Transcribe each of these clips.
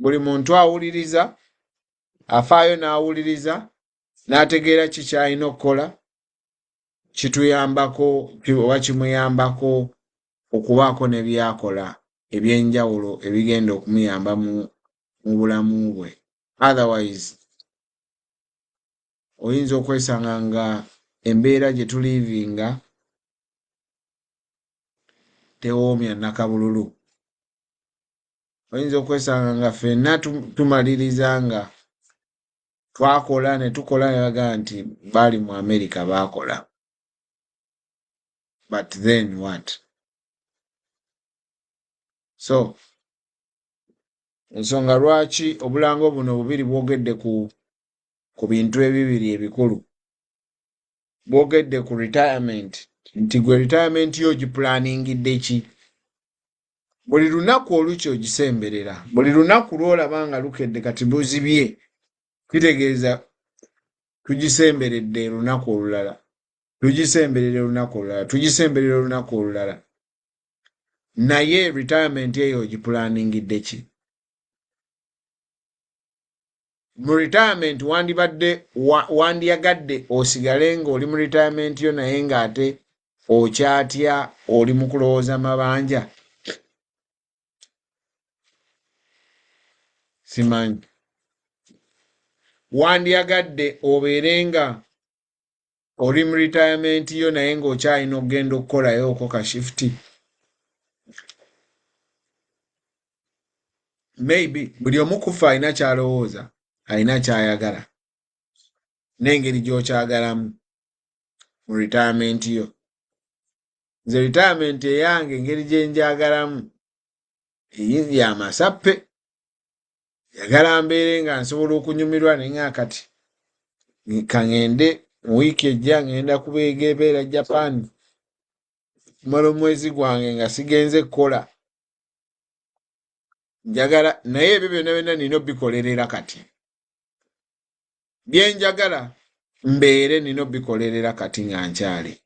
buli muntu awuliriza afaayo n'awuliriza n'ategeera kikyalina okukola kituyambako oba kimuyambako okubaako ne byakola ebyenjawulo ebigenda okumuyamba mu bulamu bwe. Otherwise oyinza okwesanga nga embeera gye tulivinga tewoomya nakabululu. Oyinza okwesanga nga ffenna tumaliriza nga twakola ne tukola ne bagaa nti baali mu America baakola. But then what? So ensonga lwaki obulango buno bubiri bwogedde ku bintu ebibiri ebikulu. Bwogedde ku retirement nti gwe retirement yo giplaningidde ki? Buli lunaku olukya ogisemberera, buli lunaku lw'olaba nga lukedde kati buzibye kitegeeza tugisemberedde olunaku olulala, tugisemberera olunaku olulala, tugisemberera olunaku olulala. Naye retirement eyo ogiplaningidde ki? Mu retirement wandiyagadde osigale ng'oli mu retirement yo naye ng'ate okyatya oli mu kulowooza mabanja? Simanyi. Wandiyagadde obeere nga oli mu retirement yo naye ng'okyalina okugenda okukolayo ka shifuti? Maybe buli omu kufa alina kyalowooza, alina kyayagala n'engeri gy'okyagalamu mu retirement yo. Nze retirement eyange engeri gye njagalamu y'amasappe. Yagala mbeere nga nsobola okunyumirwa naye nga kati kaŋŋende mu wiiki ejja ŋŋenda kubeera Japan kumala omwezi gwange nga sigenze kukola. Njagala naye ebyo byonna nina obikolerera kati. Bye njagala mbeere nina obikolerera kati nga nkyali.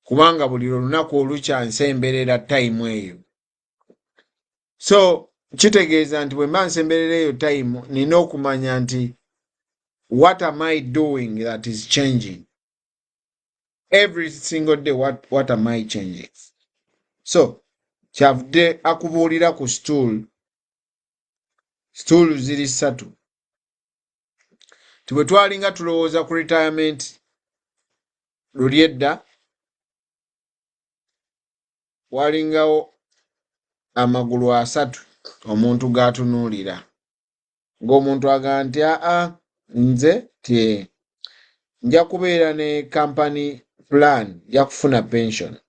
Kubanga buli lunaku olukya nsemberera time eyo. So kitegeeza nti bwe mba nsemberera eyo time nina okumanya nti what am I doing that is changing? Every single day what am I changing? So kyavudde akubuulira ku stool ziri 3. Tibwe twalinga tulowooza ku retirement luli edda walingawo amagulu 3 omuntu g'atunuulira ng'omuntu agamba nti nze nja kubeera ne company plan, nja kufuna pension.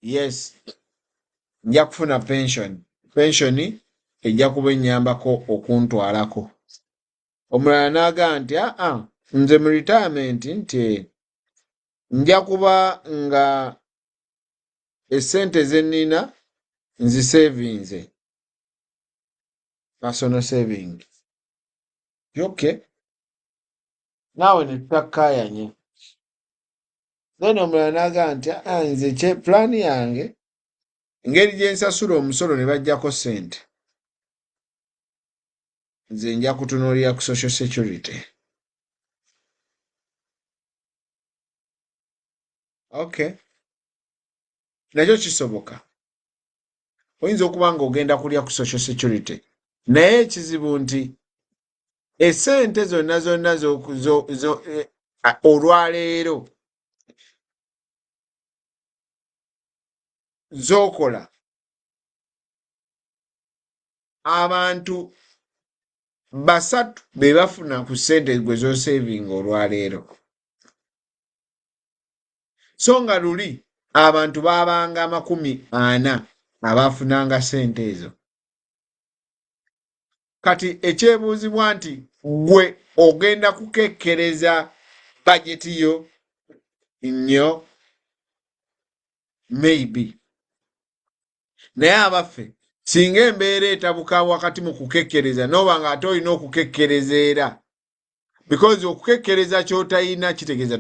Yes, nja kufuna pension ejja kuba ennyambako okuntwalako. Omulala n'agamba nti nze mu retirement nti nja kuba nga essente ze nnina nzisevinze, personal saving. Okay, naawe ne tutakkaayanye. Then omulala n'agamba nti nze pulaani yange engeri gye nsasula omusolo ne baggyako ssente, nze nja kutunuulira ku social security. Okay, nakyo kisoboka. Oyinza okuba nga ogenda kulya ku social security naye ekizibu nti essente zonna olwaleero z'okola abantu 3 be bafuna ku ssente gwe z'osevinga olwaleero. So nga luli abantu baabanga 40 abaafunanga ssente ezo. Kati ekyebuuzibwa nti gwe ogenda kukekkereza bajeti yo nnyo? Maybe. Naye abaffe singa embeera etabuka wakati mu kukekkereza n'oba nga ate olina okukekkereza era, because okukekkereza ky'otayina kitegeeza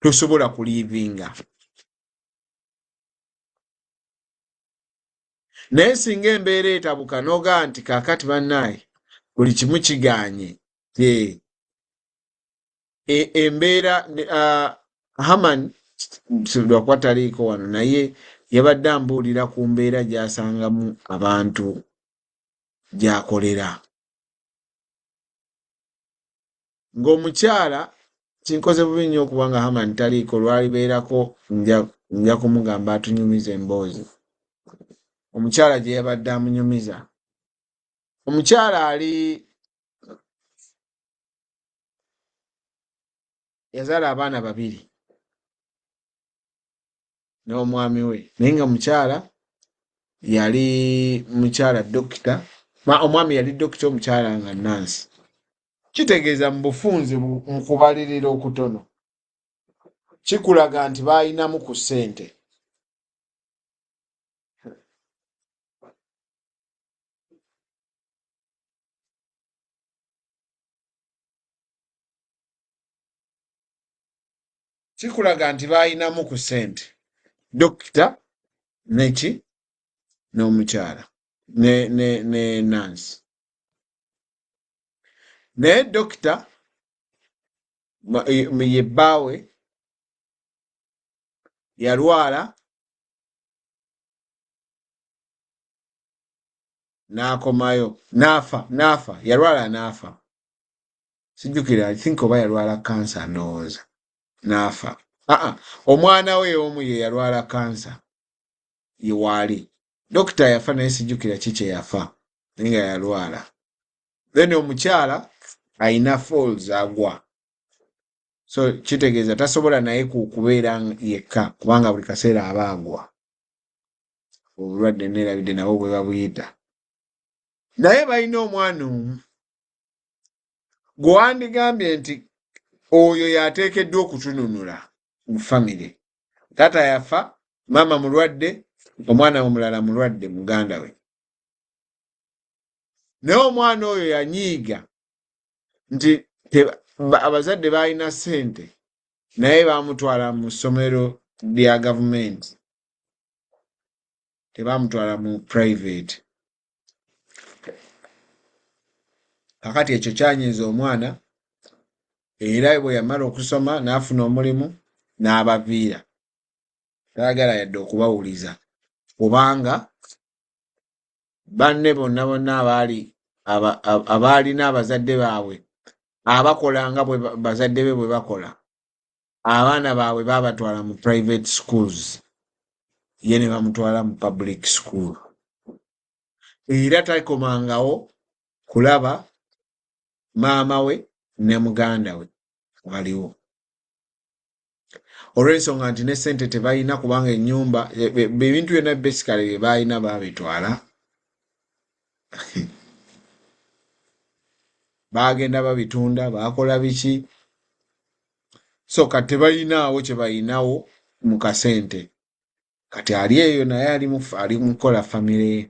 tosobola kuliivinga. naye singa embeera etabuka noga nti kaakati bannaye buli kimu kiganye embeera Haman lwakuba taliiko wano naye yabadde ambuulira ku mbeera gy'asangamu abantu gy'akolera ng'omukyala kinkoze bubi nnyo okuba nga Haman taliiko lwalibeerako nja kumugamba atunyumiza emboozi omukyala gye yabadde amunyumiza omukyala ali yazaala abaana 2 n'omwami we naye nga mukyala yali mukyala dokita omwami yali dokita omukyala nga nansi kitegeeza mu bufunzi mu kubalirira okutono kikulaga nti baayinamu ku ssente kikulaga nti baayinamu ku ssente dokita neki n'omukyala ne nansi naye dokita ye bbaawe yalwala n'akomayo n'afa yalwala n'afa sijjukira I think oba yalwala kansa ndowooza n'afa omwana we omu ye yalwala kansa ye waali dokita yafa naye sijjukira kye yafa naye nga yalwala then omukyala ayina falls agwa so kitegeeza tasobola naye kubeera yekka kubanga buli kaseera aba agwa obulwadde neerabidde nabo bwe babuyita naye balina omwana omu gwe wandigambye nti oyo yateekeddwa okutununula mu famire taata yafa maama mulwadde omwana omulala mulwadde muganda we naye omwana oyo yanyiiga nti abazadde baalina ssente naye baamutwala mu ssomero lya gavumenti tebaamutwala mu private kakati ekyo kyanyiza omwana era bwe yamala okusoma n'afuna omulimu n'abaviira tayagala yadde okubawuliza kubanga banne bonna abaalina abazadde baabwe abakola nga bazadde be bwe bakola abaana baabwe baabatwala mu private schools ye ne bamutwala mu public school era takomangawo kulaba maama we ne muganda we waliwo olw'ensonga nti ne ssente tebalina kubanga ennyumba ebintu byonna basically bye baalina baabitwala baagenda babitunda baakola biki so kati tebalinaawo kye balinawo mu kasente kati ali eyo naye ali mukola famire ye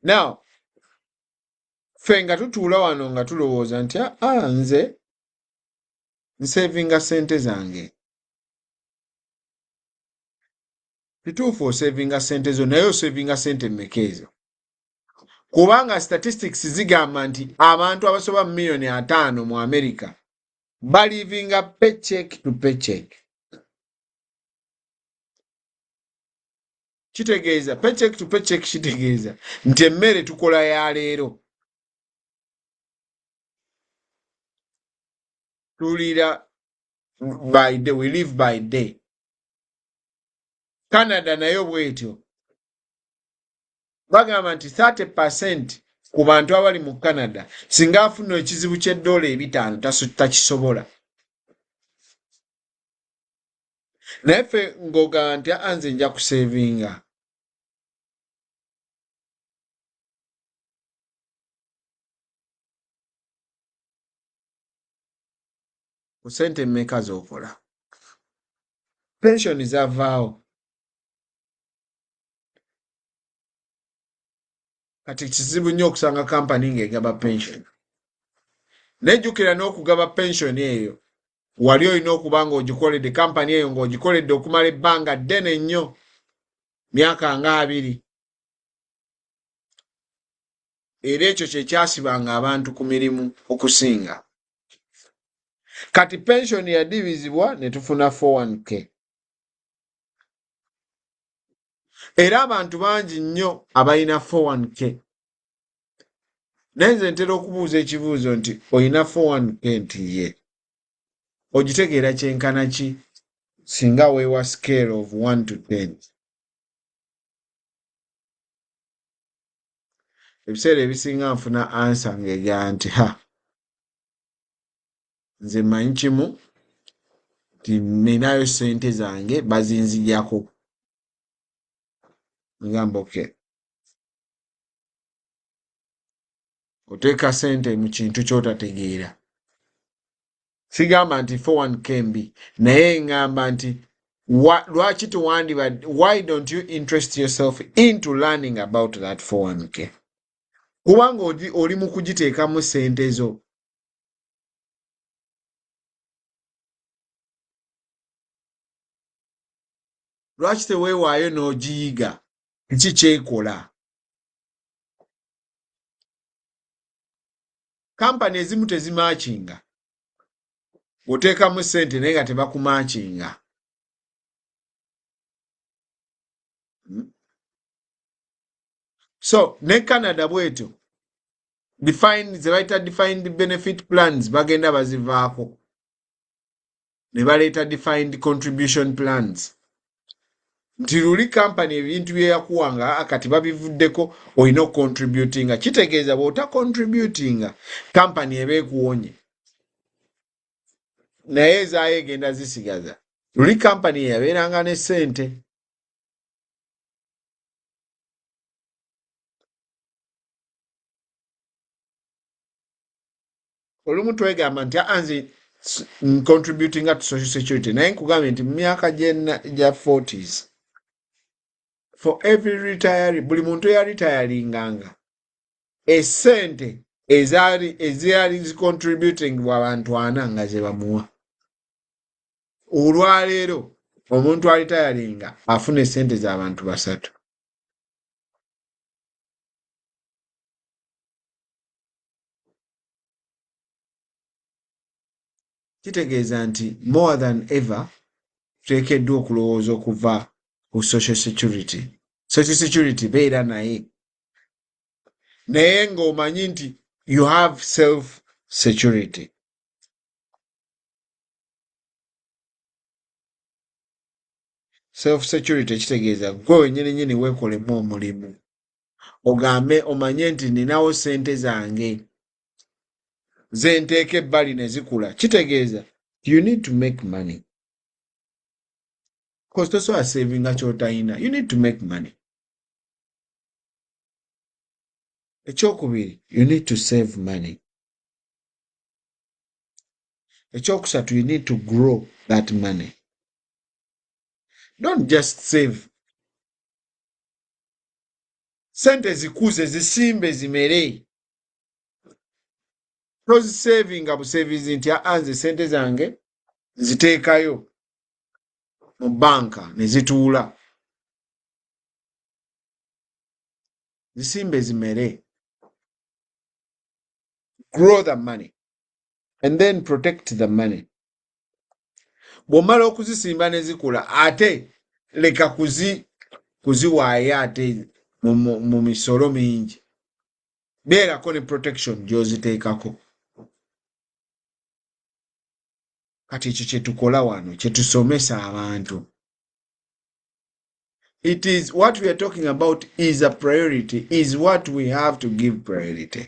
now ffe nga tutuula wano nga tulowooza nti nze nsevinga ssente zange kituufu osevinga ssente zo naye osevinga ssente mmeka ezo kubanga statistics zigamba nti abantu abasoba mu miliyoni 5 mu America balivinga paycheck to paycheck kitegeeza paycheck to paycheck kitegeeza nti emmere tukola ya leero tulira by day we live by day Canada nayo bwetyo bagamba nti 30% ku bantu abali mu Canada singa afuna ekizibu $5 takisobola naye ffe ng'ogamba nti nze nja kusevinga ku ssente mmeka z'okola pensioni zavaawo kati kizibu nnyo okusanga kampani ng'egaba pensioni nejjukira n'okugaba pensioni eyo wali olina okuba ng'ogikoledde kampani eyo ng'ogikoledde okumala ebbanga ddene nnyo myaka nga 2 era ekyo kye kyasibanga abantu ku mirimu okusinga. Kati pension yadibizibwa ne tufuna 401k. Era abantu bangi nnyo abalina 401k. Naye nze ntera okubuuza ekibuuzo nti olina 401k nti ye ogitegeera kyenkana ki singa weewa scale of 1 to 10? Ebiseera ebisinga nfuna ansa ng'egamba nti nze mmanyi kimu nti ninayo ssente zange bazinzijako. Ngamba okay. Oteeka ssente mu kintu ky'otategeera. Sigamba nti 401k mbi, naye ngamba nti lwaki tuwandibadde, why don't you interest yourself into learning about that 401k? Kubanga oli mu kugiteekamu ssente zo. Lwaki teweewaayo n'ogiyiga kiki kyekola? Kampani ezimu tezimaakinga. Oteekamu ssente naye nga tebakumaakinga. So ne Canada bwetyo ze bayita defined benefit plans bagenda bazivaako ne baleeta defined contribution plans. Nti luli kampani ebintu bye yakuwanga kati babivuddeko olina okontributinga. Kitegeeza bw'ota contributinga kampani eba ekuwonye naye ezaayo egenda zisigaza. Luli kampani yabeeranga ne ssente. Olumu twegamba nti anzi contributing to social security, naye nkugambye nti mu myaka gya 40s for every retiree, buli muntu eyaritayalinganga essente ezaali zicontributing abantu 4 nga ze bamuwa. Olwaleero omuntu alitayalinga afuna essente z'abantu 3. Kitegeeza nti more than ever tuteekeddwa okulowooza okuva ku social security. Social security beera naye ng'omanyi nti you have self security. Self security kitegeeza gwe wennyini weekolemu omulimu ogambe omanye nti ninawo ssente zange ze nteeka ebbali ne zikula. Kitegeeza you need to make money. Because tosobola savinga ky'otalina. You need to make money. Ekyokubiri, you need to save money. Ekyokusatu, you need to grow that money. Don't just save. Sente zikuze, zisimbe, zimere. Tozisavinga busevizi nti anze sente zange ziteekayo mu banka ne zituula. Zisimbe, zimere. Grow the money and then protect the money. Bw'omala okuzisimba ne zikula ate leka kuziwaayo ate mu misolo mingi. Beerako ne protection gy'oziteekako. Kati ekyo kye tukola wano, kye tusomesa abantu. It is what we are talking about is a priority, is what we have to give priority.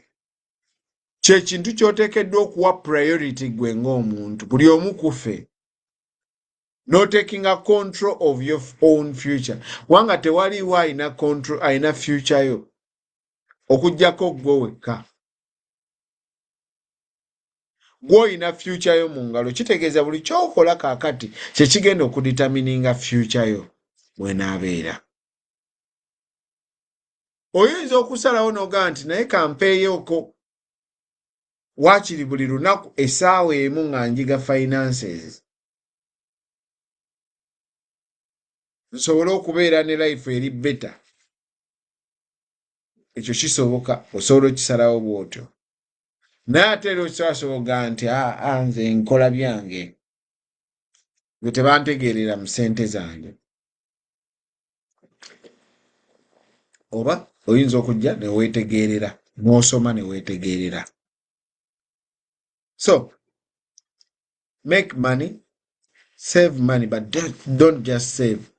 Kye kintu ky'oteekeddwa okuwa priority gwe ng'omuntu, buli omu kufe. No taking a control of your own future. Wanga tewaliwo alina future yo okuggyako gwe wekka. Gw'olina future yo mu ngalo, kitegeeza buli ky'okola kaakati kye kigenda okuditamininga future yo bw'enaabeera. Oyinza okusalawo n'ogamba nti naye kampeeyoko waakiri buli lunaku essaawa emu nga njiga finances. nsobole okubeera ne life eri better. Ekyo kisoboka, osobola okisalawo bw'otyo. Naye ate era okyasoboga nti nze nkola byange, bwe tebantegeerera mu ssente zange. Oba oyinza okujja ne weetegeerera, n'osoma ne weetegeerera. So make money, save money, but don't just save.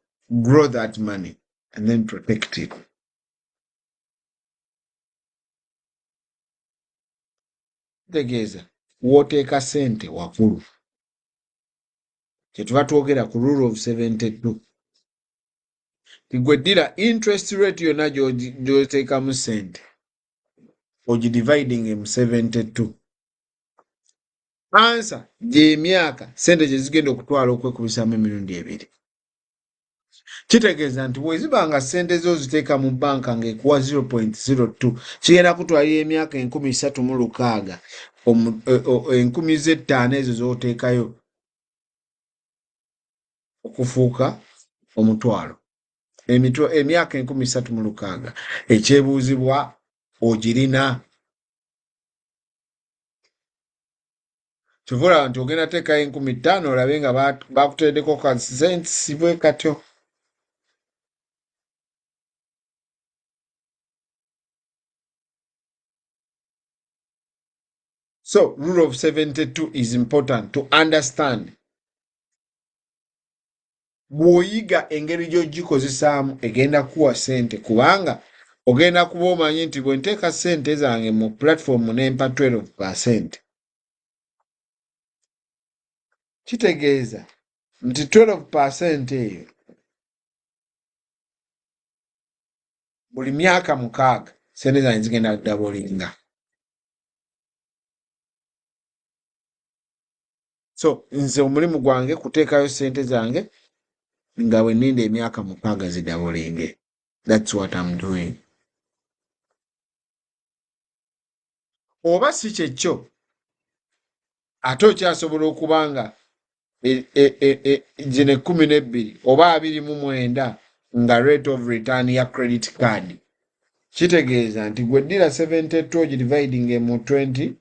Grow that money and then protect it. Tegeeza w'oteeka ssente wakulu. Kye tuba twogera ku rule of 72. Tigwe ddira interest rate yonna gy'oteekamu ssente ogidividing mu 72. Answer gy'emyaka ssente gye zigenda okutwala okwekubisaamu emirundi ebiri. Kitegeeza nti bwe ziba nga ssente zo ziteeka mu bbanka ng'ekuwa 0.02 kigenda kutwalira emyaka 36,000 50,000 ezo z'oteekayo okufuuka omutwalo. Emyaka 36,000 ekyebuuzibwa ogirina. Kyovula nti ogenda teekayo 50,000 olabe nga bakuteddeko ka cents bwe katyo. So rule of 72 is important to understand. Bw'oyiga engeri gy'ogikozesaamu egenda kuwa ssente, kubanga ogenda kuba omanyi nti bwe nteeka ssente zange mu platform n'empa 12%. Kitegeeza nti 12% eyo buli myaka 6 ssente zange zigenda kudabolinga. So nze omulimu gwange kuteekayo ssente zange nga bwe nninda emyaka 6 zidabolinge. That's what I'm doing. Oba si kyekyo ate okyasobola okuba nga gino 12 oba 29 nga rate of return ya credit card. Kitegeeza nti gwe ddira 72 ogidividing mu 29.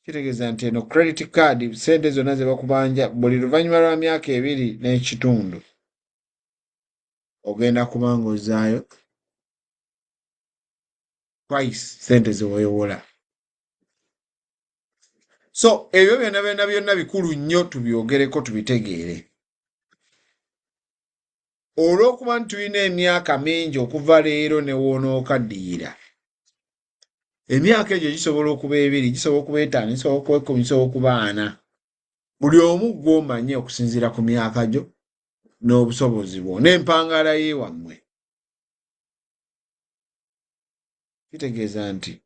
Kitegeeza nti eno credit card ssente zonna ze bakubanja buli luvannyuma lwa myaka 2.5 ogenda kuba ng'ozaayo twice ssente ze weewola. So ebyo byonna bikulu nnyo tubyogereko tubitegeere. Olw'okuba nti tulina emyaka mingi okuva leero ne woonookaddiira, emyaka egyo gisobola okuba 2, gisobola okuba 5, gisobola okuba 10, gisobola okuba 4. Buli omu gw'omanyi okusinziira ku myaka gyo n'obusobozi bwo n'empangala y'ewammwe. Kitegeeza nti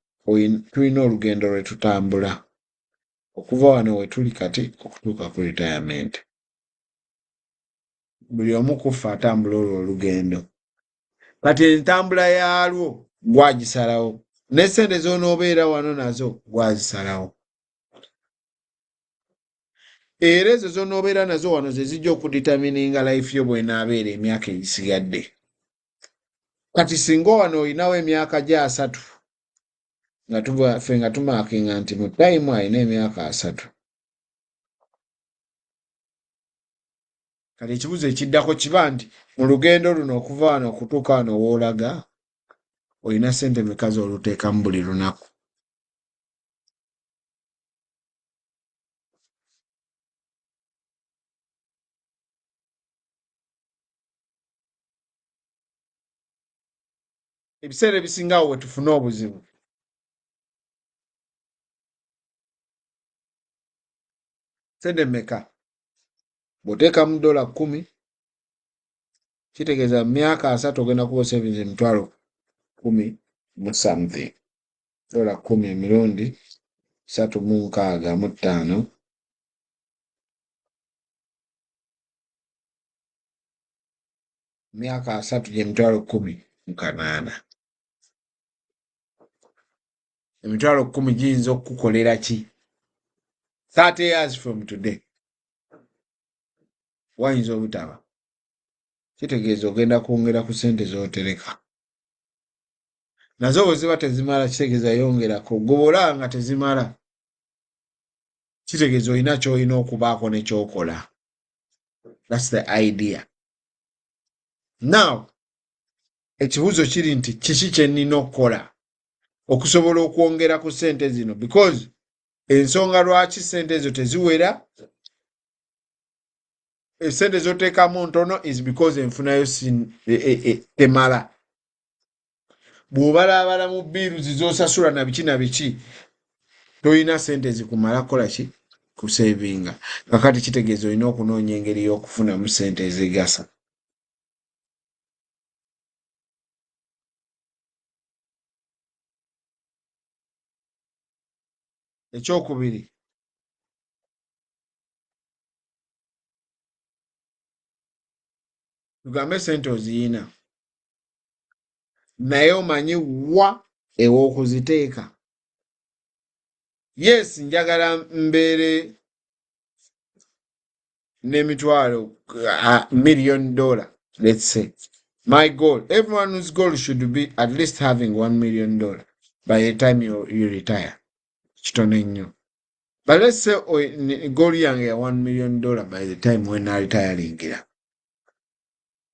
tulina olugendo lwe tutambula okuva wano we tuli kati okutuuka ku retirement. Buli omu kuffe atambula olwo olugendo. Kati entambula yaalwo gwagisalawo, n'essente z'onoobeera wano nazo gwazisalawo. Era ezo z'onoobeera nazo wano ze zijja okuditamininga life yo bw'enaabeera emyaka egisigadde. Kati singa wano olinawo emyaka gya 3 nga tumaakinga nti mu time alina emyaka 3. Kati ekibuzo ekiddako kiba nti mu lugendo luno okuva wano okutuuka wano w'olaga olina ssente mmeka z'oluteekamu buli lunaku. Ebiseera ebisinga awo we tufuna obuzibu. Ssente mmeka? Bw'oteekamu $10 kitegeeza mu myaka 3 ogenda kuba savings emitwalo 10 mu something. $10 emirundi 365. Myaka 3 gy'emitwalo 10,800. Emitwalo 10 giyinza okukukolera ki? 30 years from today wayinza obutaba. Kitegeeza ogenda kwongera ku ssente z'otereka. Nazo bwe ziba tezimala kitegeeza yongerako. Gwobola nga tezimala kitegeeza olina ky'olina okubaako ne ky'okola. That's the idea. Now, ekibuuzo kiri nti kiki kye nnina okukola okusobola okwongera ku ssente zino, because ensonga lwaki ssente ezo teziwera, essente z'oteekamu ntono is because enfunayo temala. Bw'obalaabala mu biiruzi z'osasula na biki na biki, tolina ssente zikumala kukola ki? Kusevinga. Kakati kitegeeza olina okunoonya engeri y'okufunamu ssente ezigasa. Ekyokubiri, tugambe ssente oziyina naye omanyi wa ew'okuziteeka. Yes, njagala mbeere n'emitwalo $1 million, let's say. My goal, everyone's goal should be at least having $1 million by the time you retire. Kitone nnyo. But let's say goal yange ya $1 million by the time when I retire.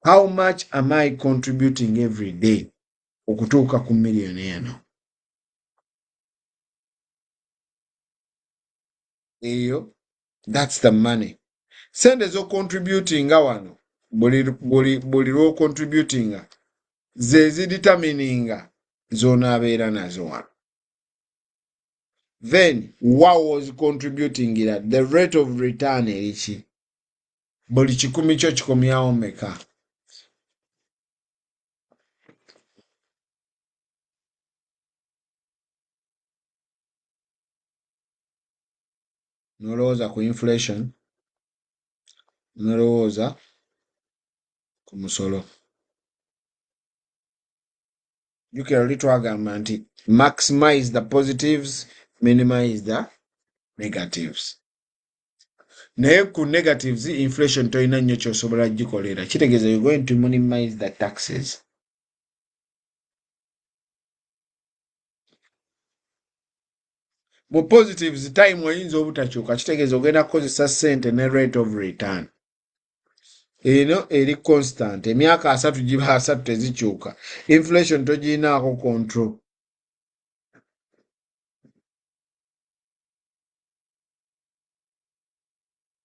How much am I contributing every day okutuuka ku million eno? Eyo, that's the money. Sente zo contributinga wano, buli lwo contributinga, ze ziditamininga z'onaabeera nazo wano. Then, what was contributing that? The rate of return eriki. Buli kikumi kyo kikomyawo meka. Nolowooza ku inflation, nolowooza ku musolo. Jukira oli twagamba nti maximize the positives, minimize the negatives. Naye ku negatives, inflation tolina nnyo ky'osobola gikolera. Kitegeeza you're going to minimize the taxes. Mu positives, time oyinza obutakyuka, kitegeeza ogenda kukozesa ssente ne rate of return. Eno eri constant. Emyaka 3 giba 3 tezikyuka. Inflation togirinaako control.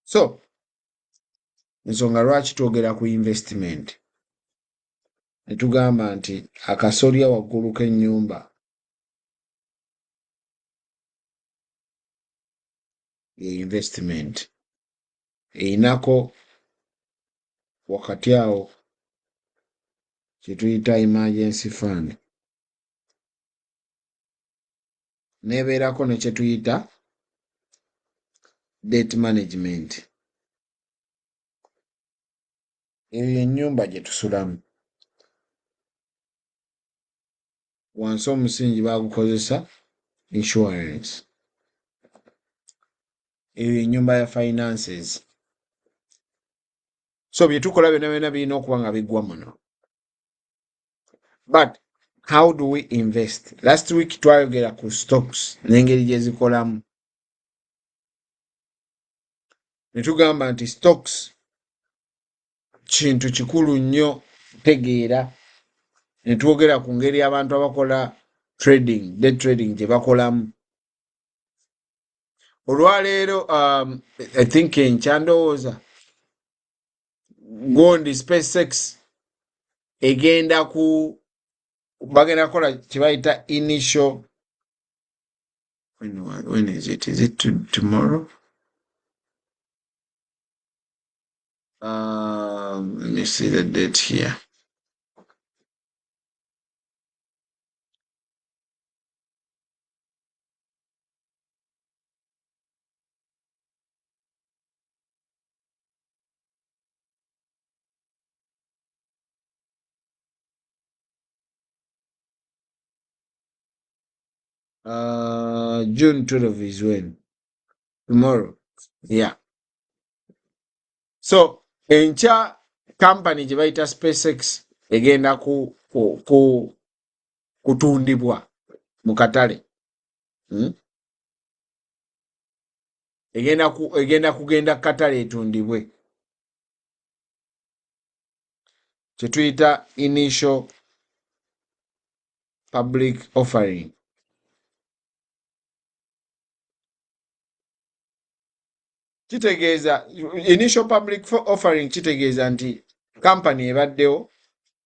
So, ensonga lwaki twogera ku investment. Ne tugamba nti akasolya waggulu k'ennyumba ye investment. Einako wakati awo kye tuyita emergency fund. Neebeerako ne kye tuyita debt management. Eyo ennyumba gye tusulamu. Wansi omusingi baagukozesa insurance. Eyo ennyumba ya finances. So bye tukola byonna byonna birina okuba nga biggwa muno. But how do we invest? Last week twayogera ku stocks n'engeri gye zikolamu. Ne tugamba nti stocks kintu kikulu nnyo tegeera. Ne twogera ku ngeri abantu abakola trading, day trading gye bakolamu. Olwaleero I think enkya ndowooza gondi SpaceX bagenda kukola kye bayita initial, when is it? Is it tomorrow? Let me see the date here. June 12 is when? tomorrow. Yeah. So enkya company gye bayita SpaceX egenda kutundibwa mu katale. Egenda kugenda katale etundibwe. Kye tuyita initial public offering. Kitegeeza initial public offering kitegeeza nti company ebaddewo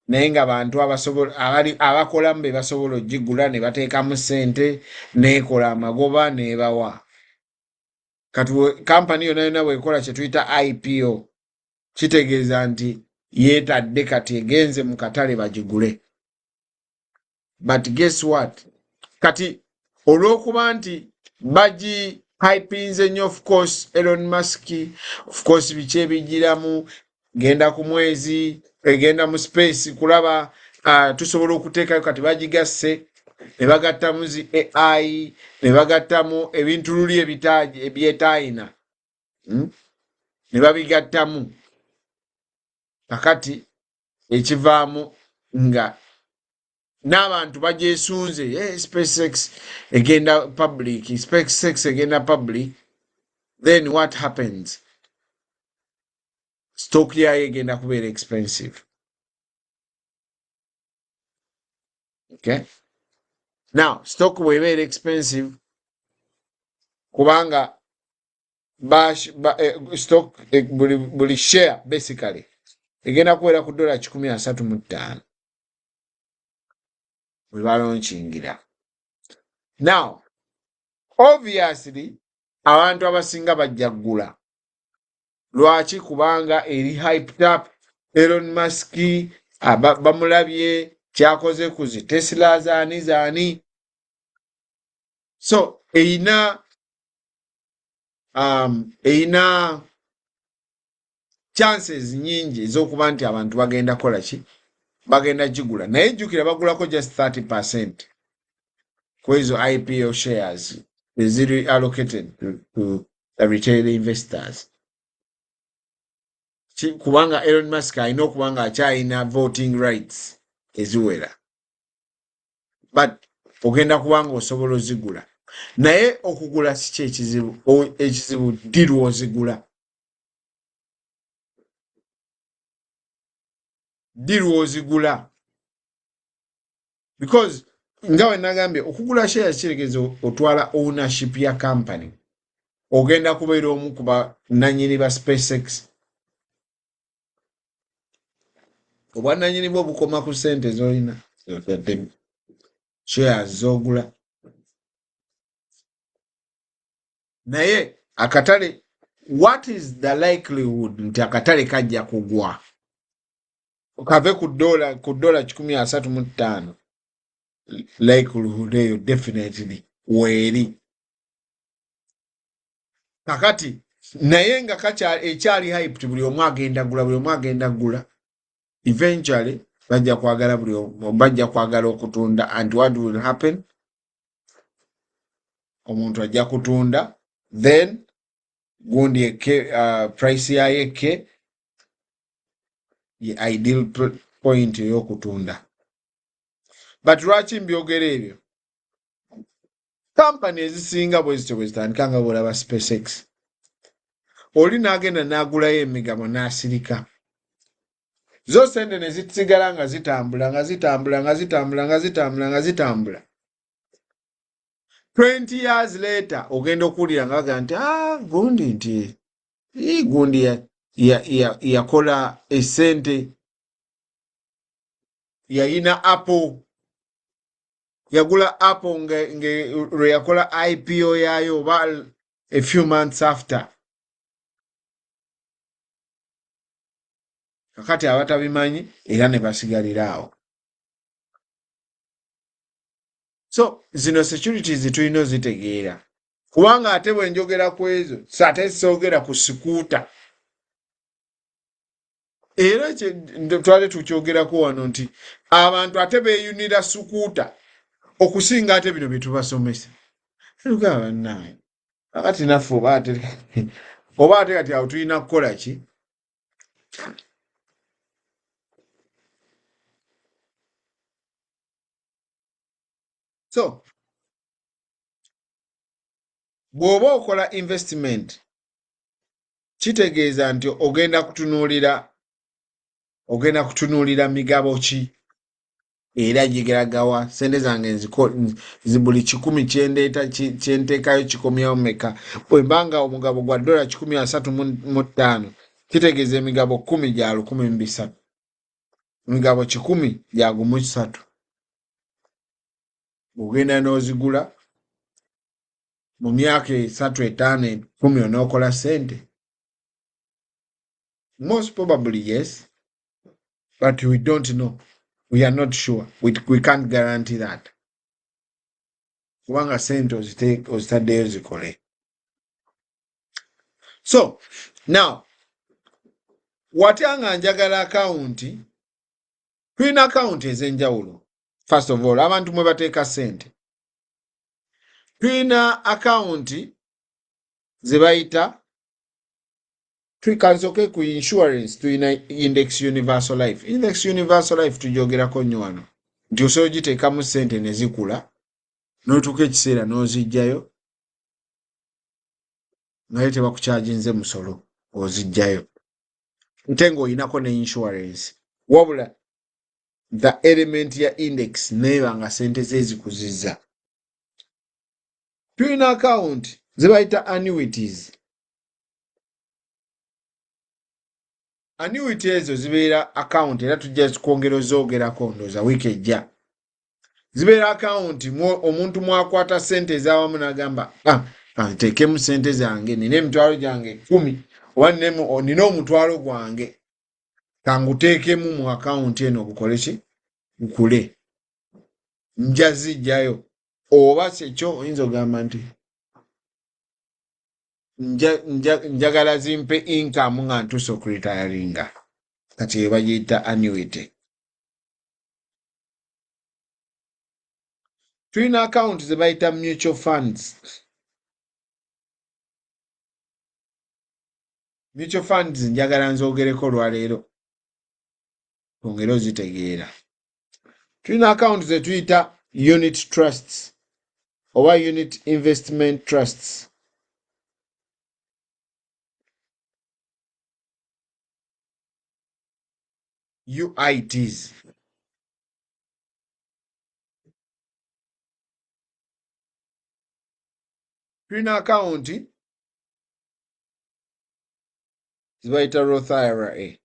naye nga bantu abakolamu be basobola ogigula ne bateekamu ssente neekola amagoba n'ebawa. Kati company yonna yonna bw'ekola kye tuyita IPO kitegeeza nti yeetadde kati egenze mu katale bagigule. But guess what? Kati olw'okuba nti bagi hypinze nnyo, of course Elon Musk, of course biki ebigiramu, genda ku mwezi, egenda mu space kulaba tusobola okuteekayo, kati bagigasse ne bagattamu zi AI ne bagattamu ebintu luli ebyetaayina ne babigattamu. Kakati ekivaamu nga n'abantu bagyesunze, SpaceX egenda public, SpaceX egenda public, then what happens? Stock yayo egenda kubeera expensive. Okay? Now, stock bw'ebeera expensive kubanga stock buli share basically egenda kubeera ku $135 bwe balaunchingira. Now, obviously abantu abasinga bajja kugula. Lwaki? Kubanga eri hyped up. Elon Musk bamulabye kyakoze ku zi Tesla zaani. So eyina chances nyingi ez'okuba nti abantu bagenda kola ki, bagenda gigula. Naye jjukira bagulako just 30% ku ezo IPO shares eziri allocated to the retail investors. Kubanga Elon Musk alina okuba nga akyalina voting rights eziwera, but ogenda kuba nga osobola ozigula. Naye okugula si kye ekizibu ddi lw'ozigula. Because nga we nagambye okugula shares kiregeeza otwala ownership ya company. Ogenda kubeera omu ku bannannyini ba SpaceX. Obwannannyini bwo bukoma ku ssente z'olina shares z'ogula. Naye akatale, what is the likelihood nti akatale kajja kugwa kave ku $135? Likelihood eyo definitely weeri. Kakati naye nga ekyali hyped, buli omu agenda gula, eventually bajja kwagala okutunda. And what will happen? Omuntu ajja kutunda, then gundi price yayo ekke, ye ideal point ey'okutunda. But lwaki mbyogera ebyo? Company ezisinga bwe zitandika nga bw'olaba SpaceX, oli n'agenda n'agulayo emigabo n'asirika, zo sente ne zisigala nga zitambula. 20 years later ogenda okuwulira nga baga nti gundi nti gundi yakola essente, yayina Apple, yagula Apple lwe yakola IPO yaayo oba a few months after. Kakati abatabimanyi era ne basigalira awo. So zino securities tulina ozitegeera, kubanga ate bwe njogera ku ezo ate soogera ku sikuuta. Era twali tukyogerako wano nti abantu ate beeyunira sikuuta okusinga ate bino bye tubasomesa. Lugaba bannaye, akati naffe oba ate kati awo tulina kukola ki? So bw'oba okola investment kitegeeza nti ogenda kutunuulira migabo ki era gigeragawa sente zange buli 100 kyenteekayo kikomyawo meka. Bwe mbanga omugabo gwa $135 kitegeeza emigabo 10 gya 1,300, emigabo 10 gya 3. Ogenda n'ozigula mu myaka 3, 5, 10 onookola sente. Most probably yes, but we don't know. We are not sure. We can't guarantee that. Kubanga sente ozitaddeyo zikole. So now watanga njagala akawunti, tulina akawunti ez'enjawulo. First of all, abantu mwe bateeka sente, tulina akawunti ze bayita, tukansoke ku insurance, tulina Index Universal Life. Index Universal Life tugyogerako nnyo wano nti osobola ogiteekamu sente ne zikula n'otuuka ekiseera n'ozijjayo naye tebakukyajinze musolo ozijjayo nte ng'oyinako ne insurance, wabula the element ya index neeba nga sente ze zikuzizza. Tulina account ze bayita annuities. Annuity ezo zibeera account era tujja kwongera ozoogerako ndooza wiiki ejja. Zibeera account omuntu mwakwata sente ez'awamu n'agamba nteekemu sente zange nina emitwalo gyange 10 oba nina omutwalo gwange kanguteekemu mu account eno bukole ki? Bukule. Nja zijjayo. Oba kyekyo oyinza ogamba nti njagala zimpe income nga ntuuse okuritayaringa. Kati eyo bagiyita annuity. Tulina account ze bayita mutual funds. Mutual funds njagala nzoogereko lwaleero ongera ozitegeera. Tulina account ze tuyita unit trusts oba unit investment trusts. UITs. Tulina account ze bayita Roth IRA.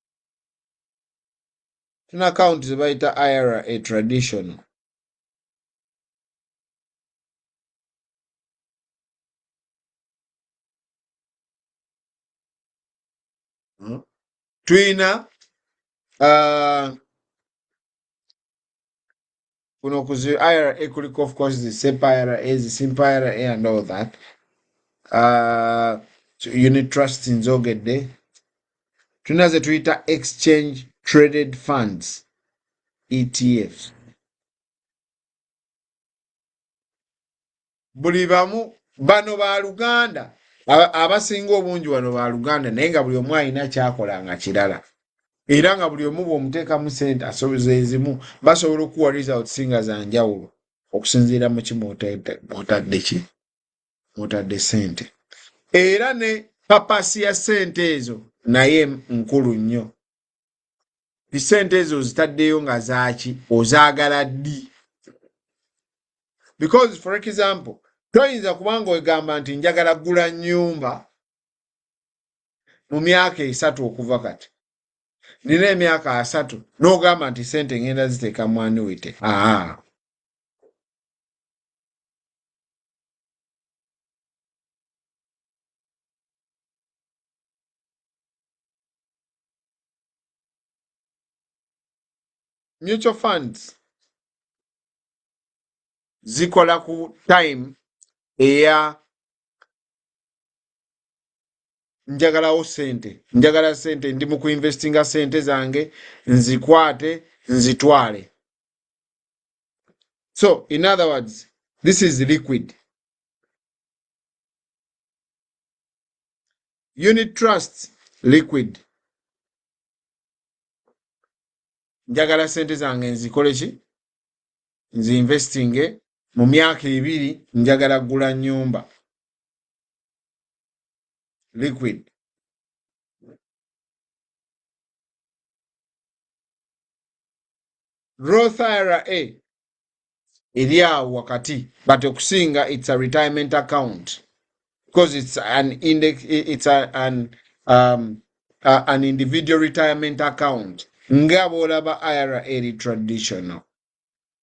Tulina account ze bayita IRA traditional. Tulina kuno kuzi IRA kuliko of course the SEP IRA, the simple IRA and all that. Unit trust nzogedde. Tulina ze tuyita exchange traded funds ETFs. Buli bamu bano ba Luganda abasinga obungi wano ba Luganda naye nga buli omu alina kyakola nga kirala era nga buli omu bw'omuteekamu sente asoboza ezimu basobola okuwa results nga za njawulo okusinziira mu ki mwotadde sente era ne papasi ya sente ezo naye nkulu nnyo. Sente ezo ozitaddeyo nga zaaki ozaagala ddi? Because for example toyinza kubanga ogamba nti njagala gula nnyumba mu myaka 3 okuva kati, nina emyaka 3 n'ogamba nti sente ngenda ziteeka mu annuity. Mutual funds zikola ku time eya njagalawo sente, njagala sente, ndi mu kuinvestinga sente zange, nzikwate nzitwale. So in other words, this is liquid. Unit Trust Liquid. Njagala sente zange nzikole ki? Nzinvestinge mu myaka 2 njagala gula nnyumba. Liquid. Roth IRA eri awo wakati, but okusinga it's a retirement account because it's an index, it's an individual retirement account nga bw'olaba IRA eri traditional.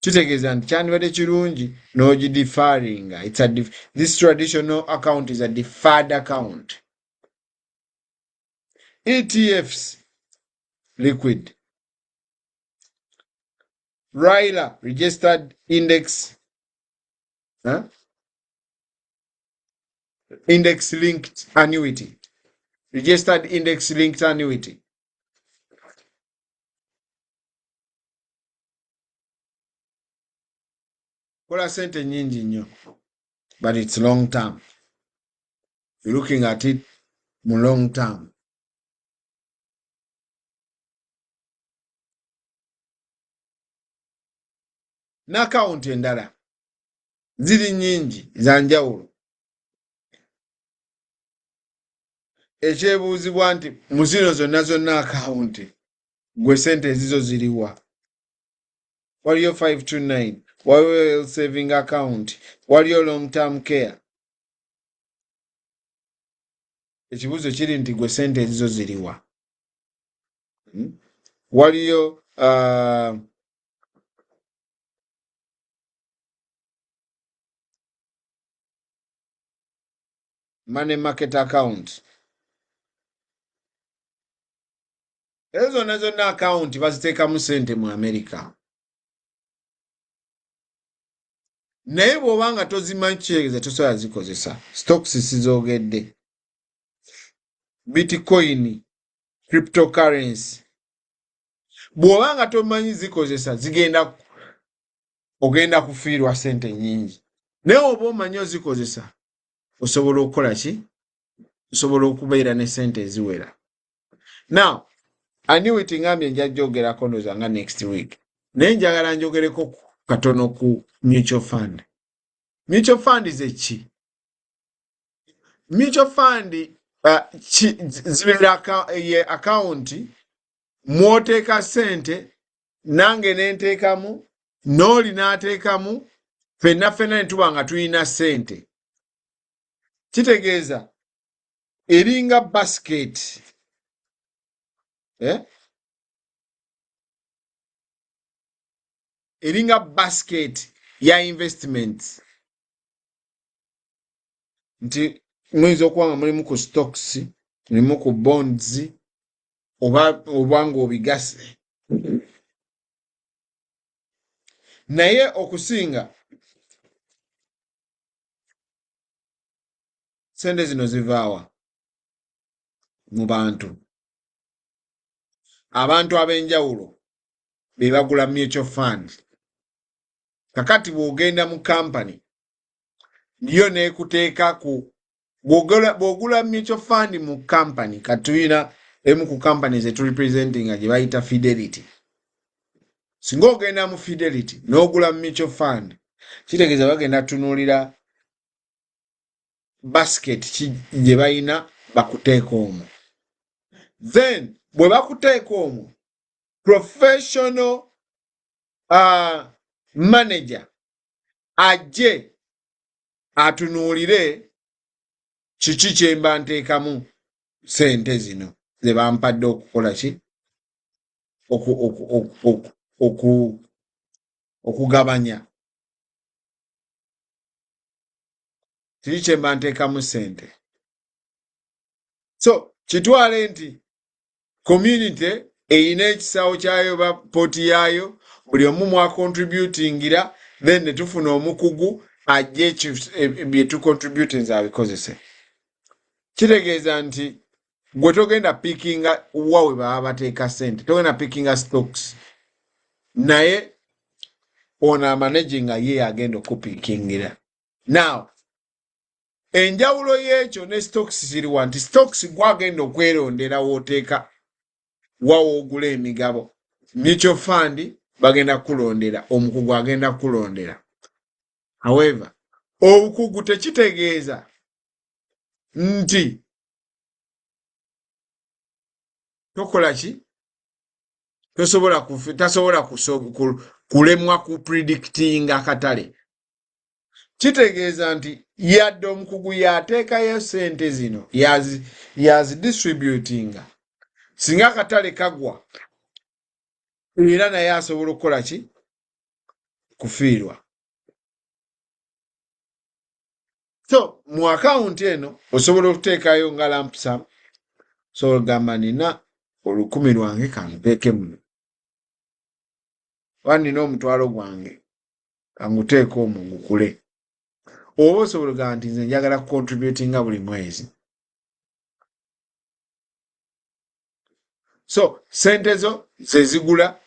Kitegeeza nti kyandibadde kirungi n'ogideferringa. This traditional account is a deferred account. ETFs liquid. RILA registered index index linked annuity. Registered index linked annuity. Kola sente nyingi nnyo, but it's long term. You're looking at it mu long term. N'akawunti endala ziri nyingi za njawulo. Ekyebuuzibwa nti mu zino zonna akawunti gwe sente ezizo ziriwa? Waliyo 529, waliyo health saving account, waliyo long term care. Ekibuuzo kiri nti gwe sente ezizo ziriwa? Waliyo money market account. Ezo zonna account baziteekamu sente mu America. Naye bw'obanga tozimanyi kitegeeza tosobola zikozesa. Stocks sizoogedde. Bitcoin, cryptocurrency. Bw'obanga tomanyi zikozesa ogenda kufiirwa sente nyingi. Naye oba omanyi ozikozesa osobola okukola ki? Osobola okubeera ne sente eziwera. Now, annuity ngambye nja gyogerako ndowooza nga next week. Naye njagala njogereko katono ku mutual fund. Mutual fund ze ki? Mutual fund zibeera ye account mwoteeka sente, nange nenteekamu, n'oli n'ateekamu, ffenna ne tuba nga tulina sente. Kitegeeza eringa basket. Eringa basket ya investments. Nti muyinza okuba nga mulimu ku stocks, mulimu ku bonds, oba ng'obigase. Naye okusinga sente zino zivaawa mu bantu. Abantu ab'enjawulo be bagula mutual fund. Kakati bw'ogenda mu company yo neekuteeka ku bw'ogula mutual fund mu company, katuyina emu ku company ze turepresentinga gye bayita Fidelity. Singa ogenda mu Fidelity n'ogula mutual fund, kitegeeza bagenda tunuulira basket gye bayina bakuteeka omwo. Then bwe bakuteeka omwo, professional manager ajje atunuulire kiki kye mba nteekamu sente zino ze bampadde okukola ki? Okugabanya. Kiki kye mba nteekamu sente. So kitwale nti community eyina ekisawo kyayo ba poti yaayo, buli omu mwakontributingira, then ne tufuna omukugu ajje bye tukontributinze abikozese. Kitegeeza nti gwe togenda pickinga wa we baba bateeka sente, togenda pickinga stocks, naye ono amanaginga ye agenda okupickingira. Now enjawulo y'ekyo ne stocks ziriwa nti stocks gwagenda okwerondera wooteeka wawoogula emigabo mutual fund bagenda kulondera omukugu agenda kulondera. However obukugu tekitegeeza nti tokola ki tasobola kulemwa ku predicting akatale. Kitegeeza nti yadde omukugu yateekayo sente zino yazidistributinga singa akatale kagwa era naye asobola okukola ki kufiirwa. So mu akawunti eno osobola okuteekayo nga lampusa osobola okugamba nina 10,000 lwange kanteeke muno oba nina omutwalo gwange kanguteeke omwo ngukule. Oba osobola okugamba nti nze njagala kucontributinga buli mwezi. So sente zo ze zigula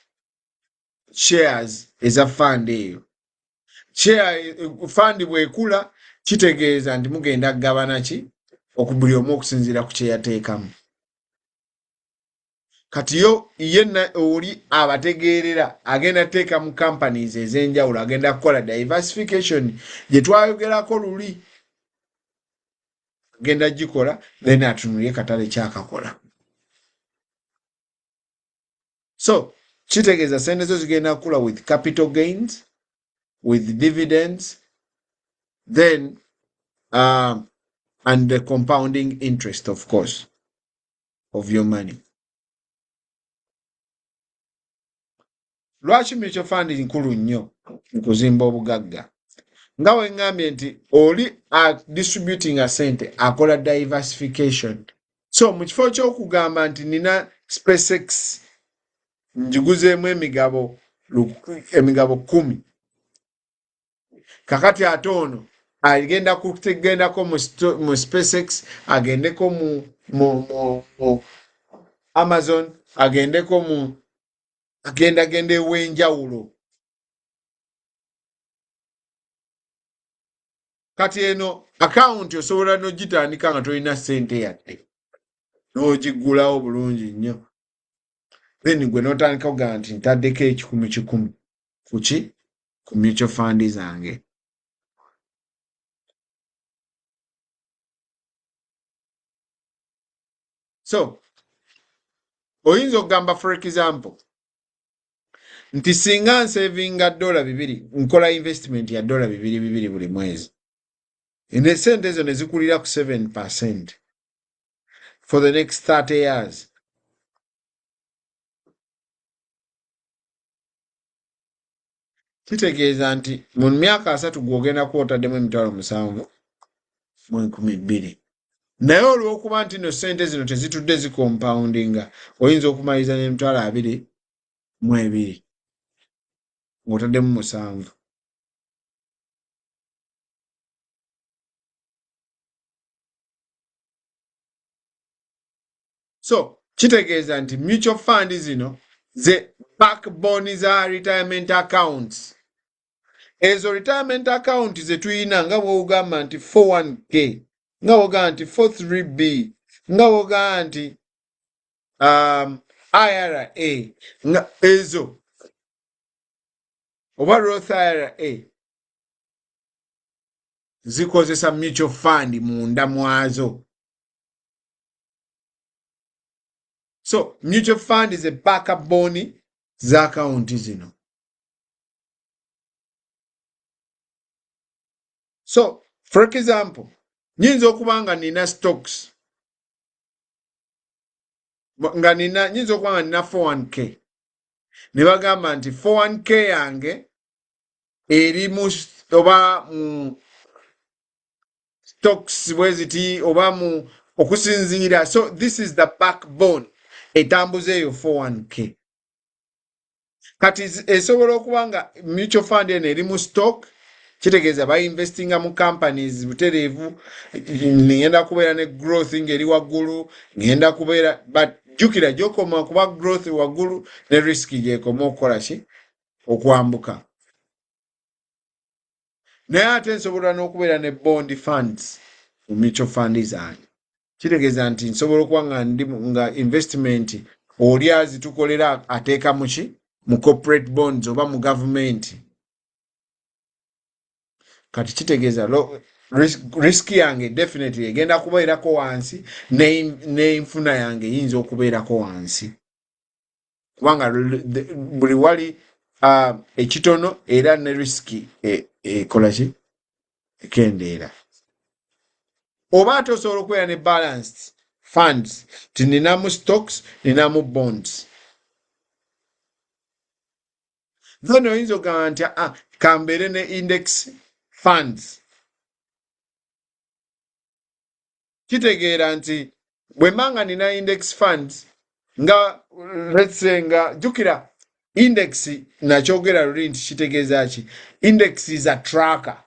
shares eza fund eyo. Share fund bwekula kitegeeza nti mugenda kugabana ki okubuli omu okusinziira ku kye yateekamu. Kati yo yenna oli abategeerera agenda teeka mu companies ez'enjawulo agenda kukola diversification gye twayogerako luli agenda gikola then atunulye katale kyakakola. So kitegeeza sente zo zigenda kukula with capital gains, with dividends, then and the compounding interest of course of your money. Lwaki mutual fund nkulu nnyo nkuzimba obugagga? Nga we ngambye nti oli distributing a sente akola diversification. So mu kifo ky'okugamba nti nina SpaceX njiguzeemu emigabo 10 kakati ate ono agenda kutegendako mu SpaceX agendeko mu Amazon agendeko mu agenda ewenjawulo. Kati eno account osobola n'ogitandika nga tolina sente yadde n'ogigulawo bulungi nnyo then gwe n'otandika okugamba nti ntaddeko 10,000 kuki ku mutual fund zange. So oyinza okugamba for example nti singa nsavinga $2 nkola investment ya $2 buli mwezi ne sente ezo ne zikulira ku 7% for the next 30 years. Kitegeeza nti mu myaka 3 gwogenda kwotaddemu $7,200 naye olw'okuba nti no sente zino tezitudde zicompoundinga oyinza okumaliriza $22,000 ng'otaddemu 7. So kitegeeza nti mutual fund zino ze backbone za retirement accounts. Ezo retirement account ze tuyina nga bw'ogamba nti 401k, nga bw'ogamba nti 403b, nga bw'ogamba nti IRA, nga ezo oba Roth IRA zikozesa mutual fund munda mwazo. So mutual fund is a backbone za account zino. So for example nyinza okuba nga nina stocks nyinza okuba nga nina 401k ne bagamba nti 401k yange eri mu oba mu stocks bweziti oba mu okusinziira. So this is the backbone etambuza eyo 401k. Kati esobola okuba nga mutual fund eno eri mu stock kitegeeza bainvestinga mu companies butereevu ngenda kubeera ne growth ngeri waggulu ngenda kubeera but jjukira gy'okoma kuba growth waggulu ne risk gy'ekoma okukola ki okwambuka. Naye ate nsobola n'okubeera ne bond funds mutual fund zange kitegeeza nti nsobola okuba nga investment oli azitukolera ateeka muki mu corporate bonds oba mu gavumenti kati kitegeeza risk yange definitely egenda kubeerako wansi n'enfuna yange eyinza okubeerako wansi kubanga buli wali ekitono era ne risiki ekola ki ekendeera oba ate osobola okubeera ne balanced funds tininamu stocks ninamu bonds then oyinza okugamba nti kambeere ne index funds kitegeera nti bwe mbanga nina index funds nga let's say nga jukira index nakyogera luli nti kitegeeza ki index is a tracker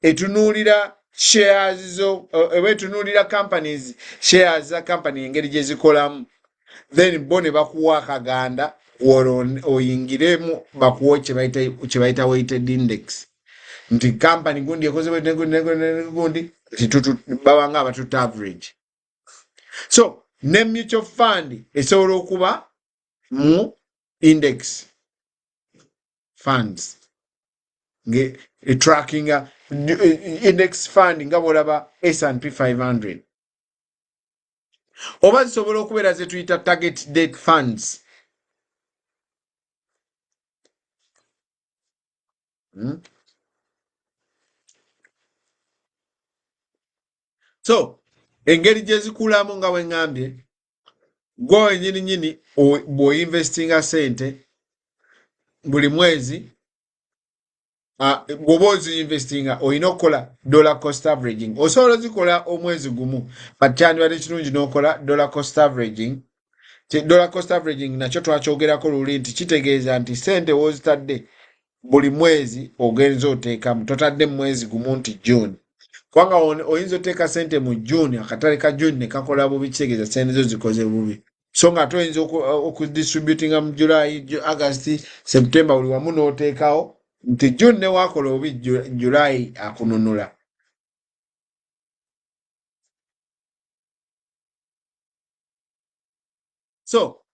etunuulira shares zo eba etunuulira companies shares za company engeri gye zikolamu then bo ne bakuwa akaganda oyingiremu bakuwa kye bayita weighted index nti company gundi ekoze gundi babanga abatuta average so ne mutual fund esobola okuba mu index funds tracking index fund nga bwolaba S&P 500 oba zisobola okubeera ze tuyita target date funds so engeri gye zikulamu nga bwe ŋŋambye gwe wenyini bw'oinvestinga sente buli mwezi bw'oba oziinvestinga olina okukola dollar cost averaging osobola ozikola omwezi gumu but kyandibadde kirungi n'okola dollar cost averaging dollar cost averaging nakyo twakyogerako luli nti kitegeeza nti sente wozitadde buli mwezi ogenza oteekamu totadde mu mwezi gumu nti June kubanga oyinza oteeka sente mu June akatale ka June ne kakola bubi kitegeeza sente zo zikoze bubi so nga ate oyinza okudistributinga mu July August September buli wamu n'oteekawo nti June ne waakola obi July akununula so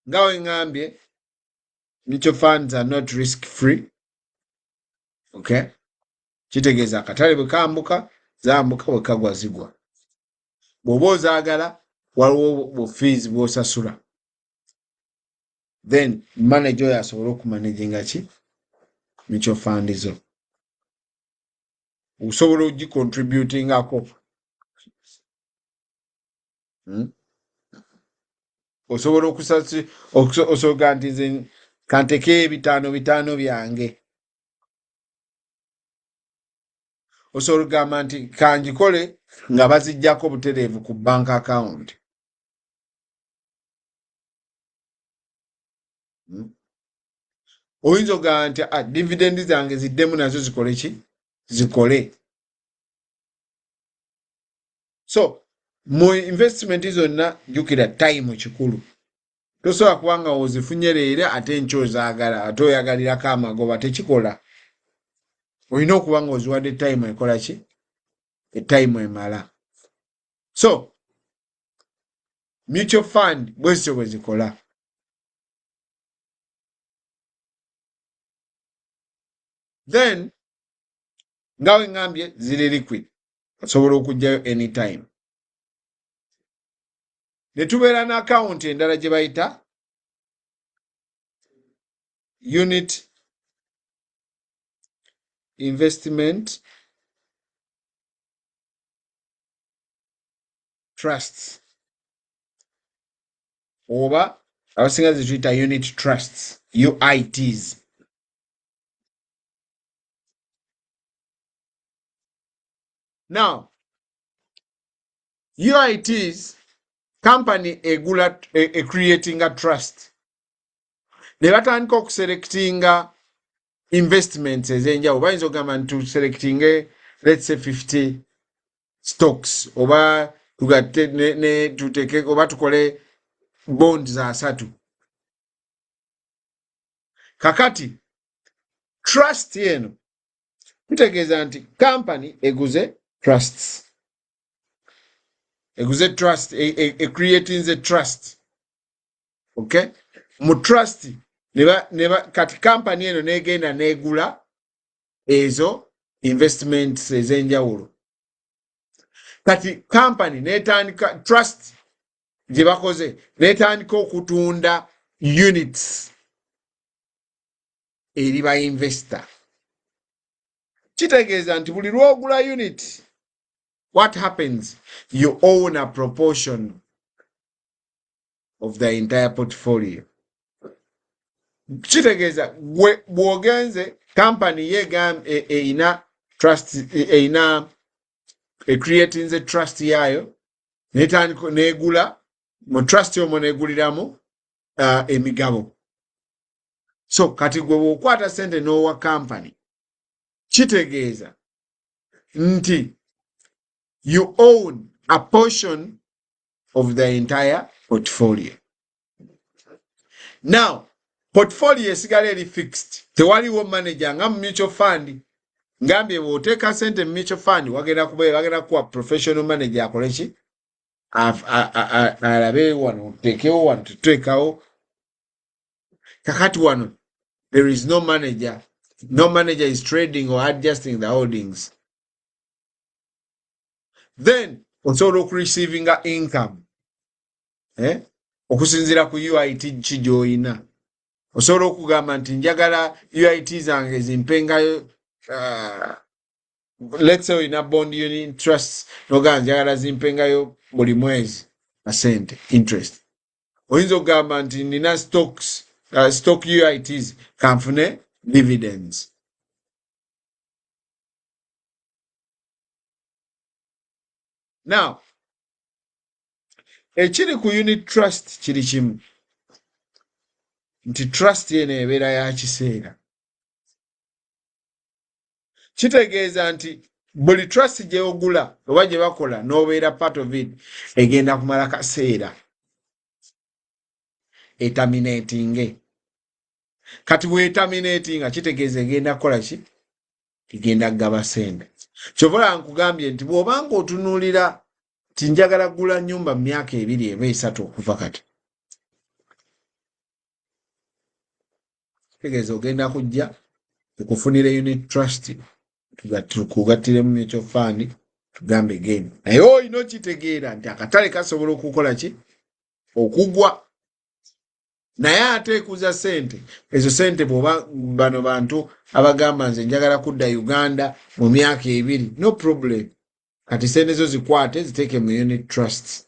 nga we ŋŋambye mutual funds are not risk free okay kitegeeza akatale bwe kambuka zambuka bwe kagwa zigwa bw'oba ozaagala waliwo fees bw'osasula then manager oyo asobola okumanaginga ki mutual fund zo osobola ogicontributingako osobola osobola nti nze kanteke bitaano byange osobola okugamba nti kangikole nga baziggyako butereevu ku bank account oyinza okugamba nti dividend zange ziddemu nazo zikole ki zikole so mu investment zonna jjukira time kikulu tosobola kubanga ozifunye leero ate nkyozaagala ate oyagalirako amagoba tekikola olina okuba nga oziwadde time ekola ki etime emala so mutual fund bwezityo bwe zikola then nga we ŋŋambye ziri liquid osobola okugjayo anytime ne tubeera ne akawunti endala gye bayita unit investment trusts oba abasinga zituyita unit trusts UITs now UITs company egula creating a trust ne batandika okuselectinga investments ez'enjawulo bayinza okugamba nti tuselectinge let's say 50 stocks oba tugatte ne tuteke oba tukole bonds za 3 kakati trust yeno kitegeeza nti company eguze trusts. Eguze trust, creating the trust. Okay? Mu trust, kati company eno negenda negula ezo investments ezenjawulo. Kati company netandika trust gye bakoze netandika okutunda units eri ba investor. Kitegeeza nti buli lwogula unit, what happens? You own a proportion of the entire portfolio. Kitegeeza bw'ogenze company eina trust, eina creating the trust yayo netandika negula mu trust omwo neguliramu emigabo. So kati gwe bw'okwata sente n'owa company, kitegeeza nti you own a portion of the entire portfolio. Now, portfolio esigala eri fixed. Tewaliwo manager nga mu mutual fund. Ngambye bw'oteeka sente mu mutual fund wagenda kuwa professional manager akole ki? Alabe wano, tuteekewo wano, tuteekawo. Kakati wano, there is no manager. No manager is trading or adjusting the holdings. Then, osobola receiving income. Okusinziira ku UIT ki gy'olina. Osobola okugamba nti njagala UIT zange zimpengayo, let's say olina bond unit trusts, n'ogamba njagala zimpengayo buli mwezi asente, interest. Oyinza okugamba nti nina stock UITs kanfune dividends. Now, ekiri ku unit trust kiri kimu. Nti trust eno ebeera ya kiseera. Kitegeeza nti buli trust gye ogula oba gye bakola n'obeera part of it egenda kumala kaseera. Etaminatinge. Kati bw'etaminatinga kitegeeza egenda kukola ki? Egenda kugaba sente. Kyova nkugambye nti bw'obanga otunuulira ti njagala kugula nnyumba mu myaka 2 eba 3 okuva kati, kitegeeza ogenda kujja okufunira unit trust tukugattire mu mutual fund tugambe again. Naye olina okitegeera nti akatale kasobola okukola ki? Okugwa. Naye ate ekuza sente, ezo sente bw'oba bano bantu abagamba nze njagala kudda Uganda mu myaka 2, no problem. Kati sente zo zikwate ziteeke mu unit trusts.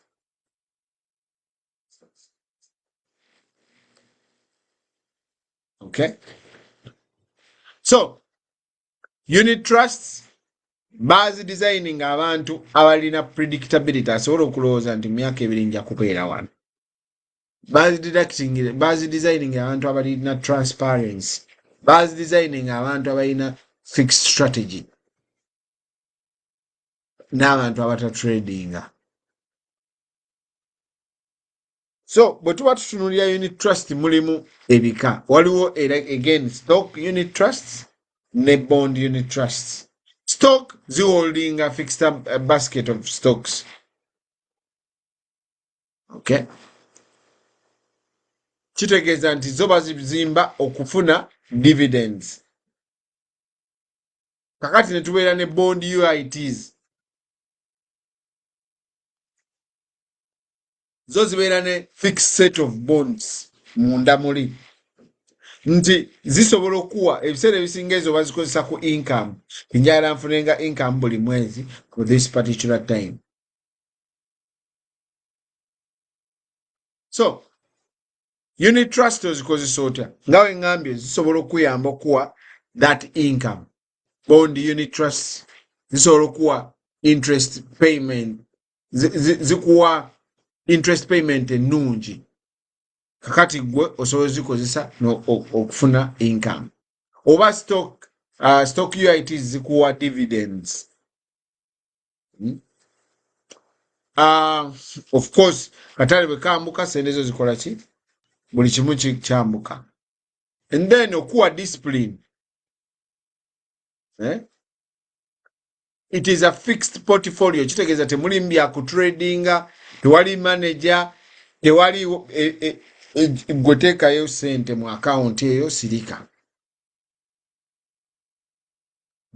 Okay? So, unit trusts designing abantu abalina predictability, asobola okulowooza nti mu myaka 2 nja kubeera wano. Designing abantu abalina transparency. Designing abantu abalina fixed strategy. N'abantu abata tradinga. So, bwe tuba tutunuulira unit trust mulimu ebika. Waliwo again stock unit trusts ne bond unit trusts. Stock holding a fixed basket of stocks. Okay? Kitegeeza nti zo bazizimba okufuna dividends. Kakati ne tubeera ne bond UITs. Zo zibeera ne fixed set of bonds munda muli. Nti zisobola okuwa ebiseera ebisinga ezo bazikozesa ku income. Njagala nfunenga income buli mwezi for this particular time. So, unit trust ozikozesa otya? Nga we ngambye zisobola okuyamba okuwa that income. Bond unit trust zisobola okuwa interest payment. Zikuwa interest payment ennungi. Kakati gwe osobola zikozesa okufuna income. Oba stock UITs zikuwa dividends. Of course, katale bwe kambuka sente zo zikola ki? Buli kimu kyambuka. And then okuwa discipline. it is a fixed portfolio. Kitegeeza temuli bya kutradinga, tewali manager, tewali gweteekayo sente mu account eyo sirika.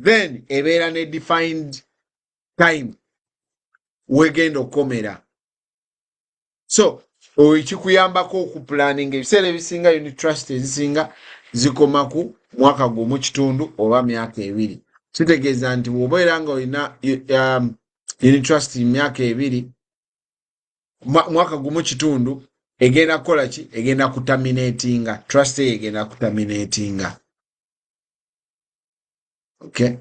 Then ebeera ne defined time wegenda okomera. So ekikuyambako okupulaninga ebiseera ebisinga unit trust ezisinga zikoma ku mwaka gumu kitundu oba myaka 2. Kitegeeza nti bw'obeera nga olina unit trust myaka 2 mwaka gumu kitundu egenda kukola ki? Egenda kutaminatinga. Trust eyo egenda kutaminatinga. Okay.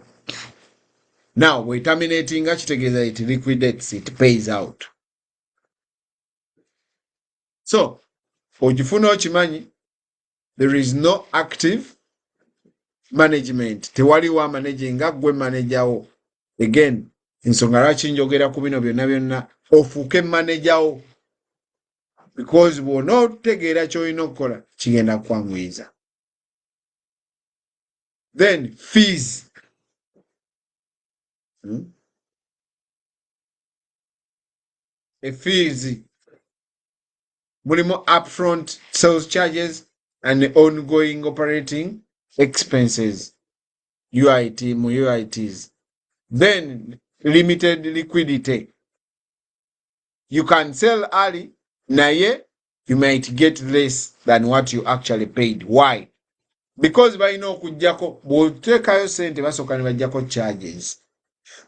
Now, we terminating kitegeeza it liquidates, it pays out. So, ogifuna okimanyi, there is no active management. Tewaliwo managinga gwe managerwo. Again, ensonga lwaki njogera ku bino byonna ofuuke managerwo. Because bw'onootegeera ky'olina okukola kigenda kukwanguyiza. Then, fees. Fees. Mulimu upfront sales charges and ongoing operating expenses. UITs. Then limited liquidity. You can sell early, naye you might get less than what you actually paid. Why? Because balina okujjako bw'oteekayo sente basooka ne bajjako charges.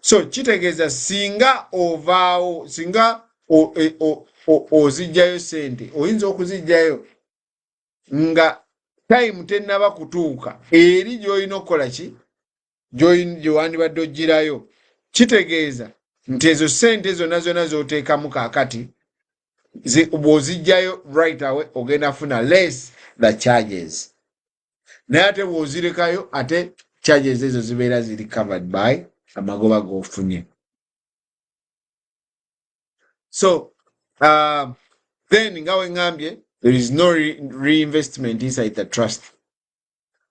So kitegeeza singa ovaawo, singa ozijjayo sente, oyinza okuzijjayo nga time tennaba kutuuka eri gy'olina okukola ki? Gye wandibadde oggirayo. Kitegeeza nti ezo sente zonna z'oteekamu kaakati bw'ozijjayo right away ogenda funa less the charges. Naye ate bw'ozirekayo ate charges ezo zibeera ziri covered by amagoba g'ofunye. So, then nga we ngambye, there is no reinvestment inside the trust.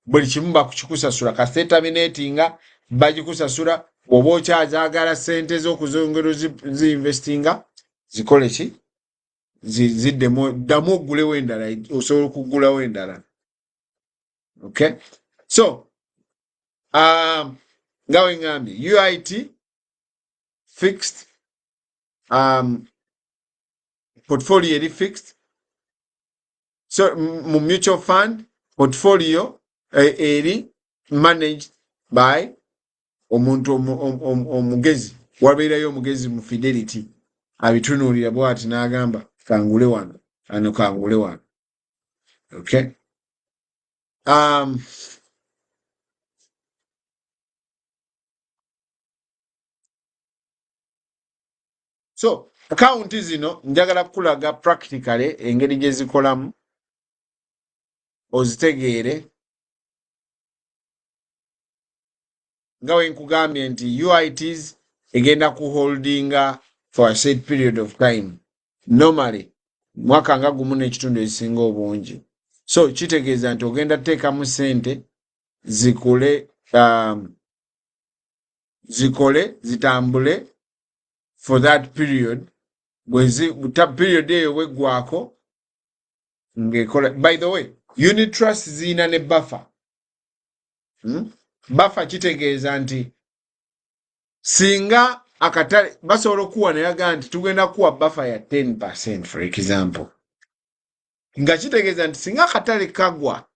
Buli kimu bakukikusasula kasite terminatinga bagikusasula bw'oba okyazaagala sente z'okuzongera zi-investinga zikole ki? Ziddemu ddamu ogulewo endala, osobola okugulawo endala. Okay? So, nga we ngambye, UIT fixed, portfolio eri fixed. So mu mutual fund portfolio eri managed by omuntu omugezi. Wabeerayo omugezi mu Fidelity abitunuulira bw'ati n'agamba kangule wano, ano kangule wano. Okay? So account zino njagala kulaga practically engeri gye zikolamu ozitegeere. Nga we nkugambye nti UITs egenda kuholdinga for a set period of time. Normally, mwaka nga gumu n'ekitundu ekisinga obungi. So kitegeeza nti ogenda teekamu sente zikole zitambule for that period. Period eyo weggwako ng'ekola. By the way, unit trust zina ne buffer. Buffer kitegeeza nti singa akatale basobola okuwa nayaga nti tugenda kuwa buffer ya 10% for example. Nga kitegeeza nti singa akatale kagwa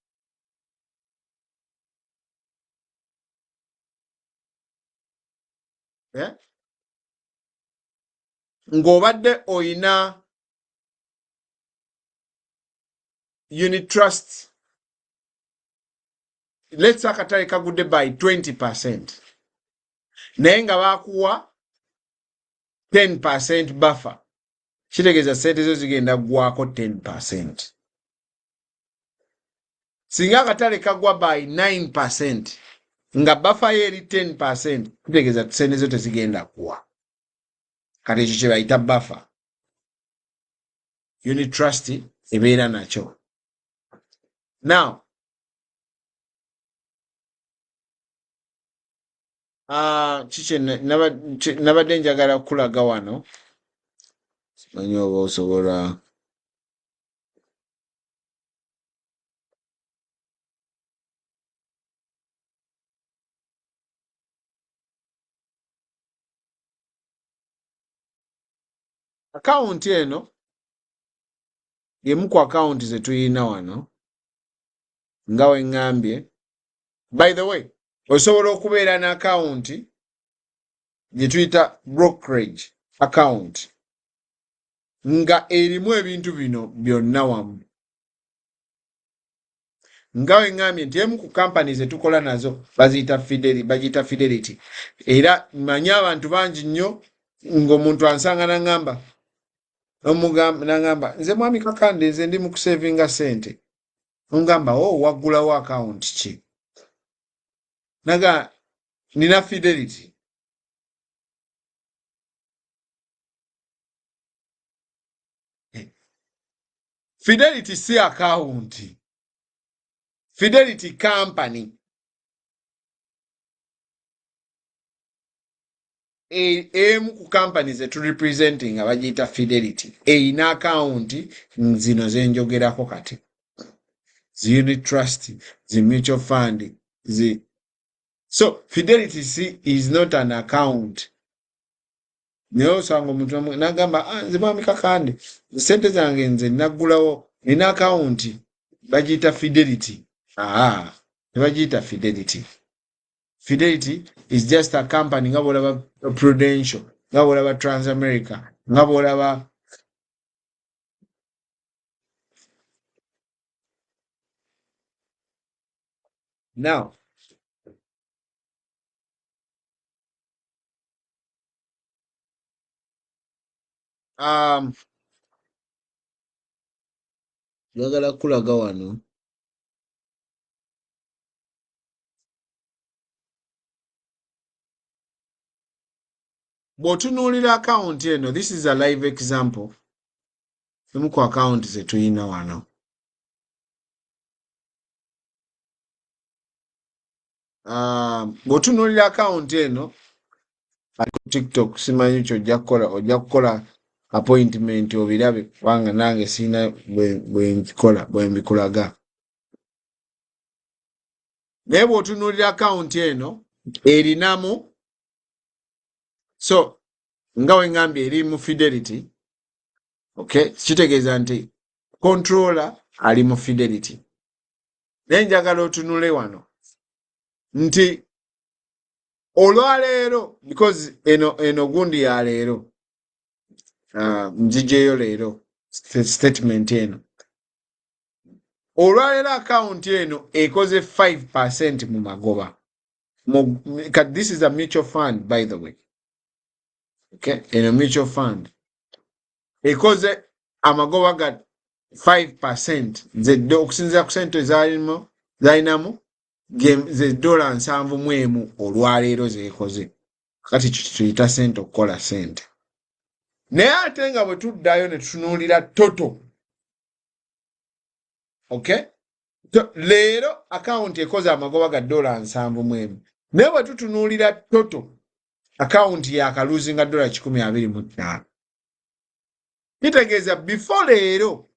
ng'obadde oyina unit trust, let's say akatale kagudde by 20%, naye nga baakuwa 10% buffer, kitegeeza sente zo zigenda gwako 10%. Singa akatale kagwa by 9% nga buffer eri 10%, kitegeeza sente zo tezigenda kuwa. Kati ekyo kye bayita buffer. Unit trust ebeera nakyo. Now, Kiki nabadde njagala kulaga wano simanyi oba osobola akawunti eno y'emu ku akawunti ze tuyina wano nga we ŋŋambye. By the way, osobola okubeera n'akawunti gye tuyita brokerage account nga erimu ebintu bino byonna wamu. Nga we ŋŋambye nti emu ku kampani ze tukola nazo bagiyita Fidelity. Era mmanyi abantu bangi nnyo ng'omuntu ansanga n'aŋŋamba nze mwami Kakande nze ndi mu kusevinga ssente. Ongamba waggulawo akawunti ki? Naga nina Fidelity. Fidelity si akawunti. Fidelity company. Emu ku company ze tu representing abagiyita Fidelity eyina akawunti zino ze njogerako kati. Zi unit trust, zi mutual fund, so Fidelity is not an account. Naye osanga omuntu n'agamba nze mwami Kakande ssente zange nze naggulawo nina akawunti bagiyita Fidelity. Tebagiyita Fidelity. Fidelity is just a company nga bw'olaba Prudential, nga bw'olaba Transamerica, nga bw'olaba now njagala kulaga wano bw'otunuulira akawunti eno, this is a live example emu ku akawunti ze tuyina wano. Bw'otunuulira akawunti eno ali ku TikTok simanyi ky'ojja kukola appointment obirabe kubanga nange sina bwe mbikulaga. Naye bw'otunuulira akawunti eno erinamu, so nga we ŋŋambye eri mu Fidelity, okay, kitegeeza nti controller ali mu Fidelity. Naye njagala otunule wano nti olwaleero, because eno gundi ya leero, njijeyo leero statement eno, olwaleero akawunti eno ekoze 5% mu magoba. This is a mutual fund, by the way. Okay, eno mutual fund ekoze amagoba ga 5% okusinziira ku sente zalinamu ze $7.1 olwaleero zekoze. Kati tuyita sente okukola sente. Naye ate nga bwe tuddayo ne tutunuulira toto, okay, leero akawunti ekoze amagoba ga $7.1. Naye bwe tutunuulira toto, akawunti yakaluzinga $125. Kitegeeza before leero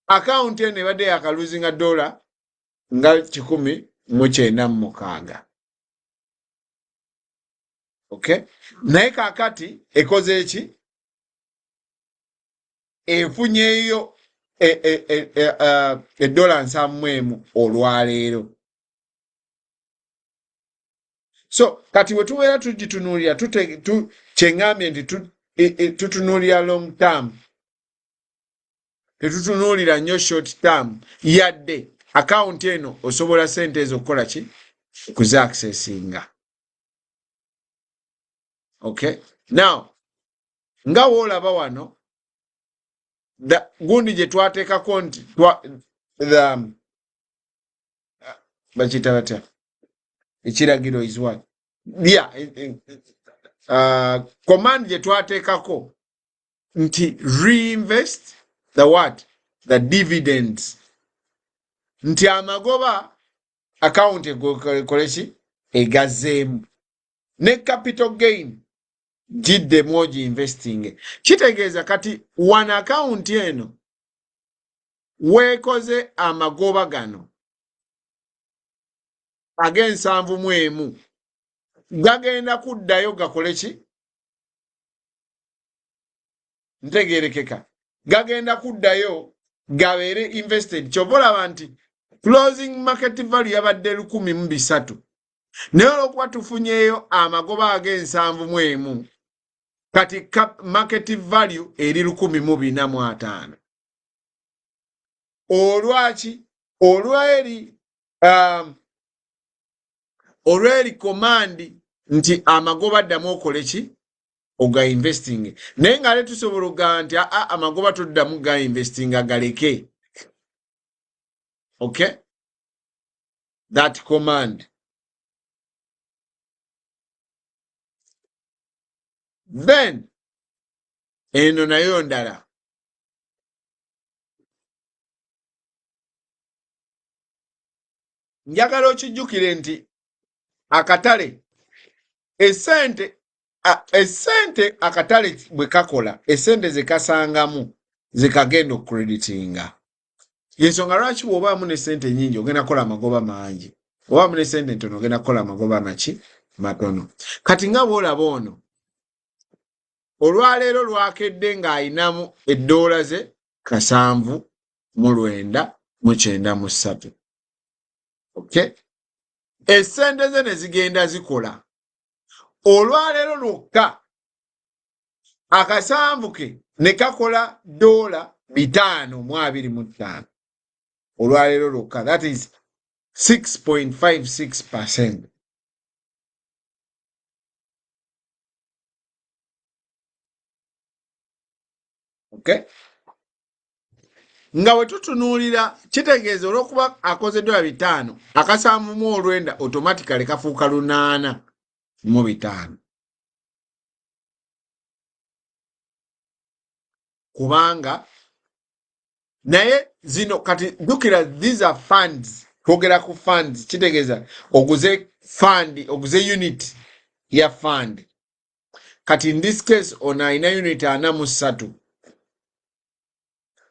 akawunti eno ebadde yakaluzinga $196. Okay, naye kaakati ekoze eki? Efunyeeyo $7.1 olwaleero. So kati bwe tubeera tugitunuulira kyeŋŋambye nti tutunuulira long term, tetutunuulira nnyo short term, yadde akawunti eno osobola sente ezo okukola ki? Okuzaccessinga. Okay, now nga woolaba wano gundi gye twateekako nti bakiyita batya? Ekiragiro is what? Yeah, command gye twateekako nti reinvest the what? The dividends. Nti amagoba akawunti ekole ki? Egazzeemu. ne capital gain giddemu ogi-investing. Kitegeeza kati one account eno weekoze amagoba gano ag'ensanvu gagenda kuddayo gakole ki? Ntegeerekeka. Gagenda kuddayo gabeere invested. Kyova olaba nti closing market value yabadde 1,300. Naye olw'okuba tufunyeeyo amagoba ag'ensanvu kati market value eri 1,405. Olwaki? Olw'eri command nti amagoba addamu okole ki? Oga investing. Naye nga tusobola okugamba nti amagoba tuddamu ga investing agaleke. Okay? That command. Then, eno nayo ndala. Njagala okijjukire nti akatale essente akatale bwe kakola essente ze kasangamu ze kagenda okukreditinga. Yensonga lwaki bw'obaamu n'essente nnyingi ogenda kukola amagoba mangi, obaamu n'essente ntono ogenda kukola amagoba matono. Kati nga bw'olaba ono olwaleero lwakedde ng'ayinamu eddoola ze 7,993. Okay? Essente ze ne zigenda zikola. Olwaleero lwokka akasanvu ke ne kakola $525. Olwaleero lwokka, that is 6.56%. Okay? Nga we tutunuulira kitegeeza olw'okuba akoze $5, akasanvu mu olwenda automatically kafuuka 805. Kubanga naye zino kati dukira, these are funds. Twogera ku funds, kitegeeza oguze unit ya fund. Kati in this case ono alina unit 43.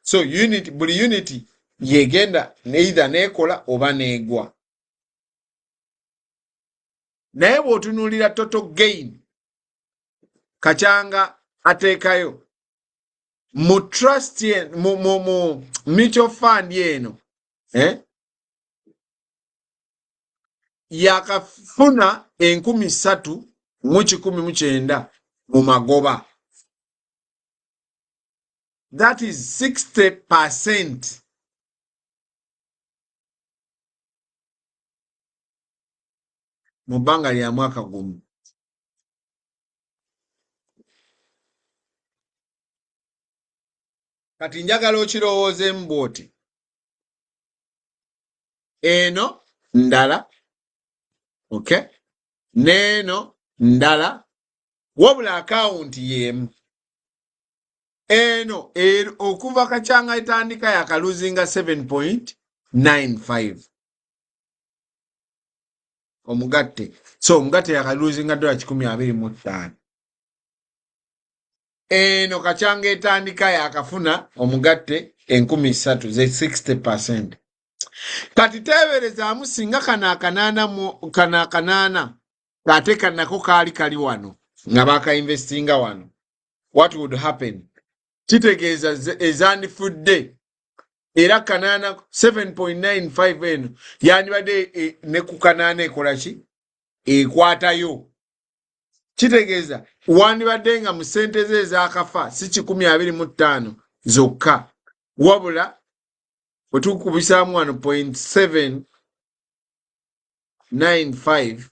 So buli unit yegenda either neekola oba neegwa. Naye bw'otunuulira total gain Kachanga ateekayo mu trust mu mutual fund yeno yakafuna 3,119 mu magoba. That is 60% mu bbanga lya mwaka gumu. Kati njagala okirowoozeemu bw'oti. Eno ndala, okay? Neeno ndala, wabula akawunti y'emu. Eno okuva Kachanga etandika yakaluzinga 7.95 omugatte. So omugatte yakaluzinga $125. Eno Kachanga etandika yakafuna omugatte 3,000 ze 60%. Kati teeberezaamu singa kana akanaana ate kanako kaali kali wano nga baaka-investinga wano. What would happen? Kitegeeza ezandifudde era kanaana 7.95 eno yandibadde ne ku kanaana ekola ki? Ekwatayo. Kitegeeza wandibadde nga mu ssente ze ez'akafa si 125 zokka, wabula bwe tukubisaamu 1.795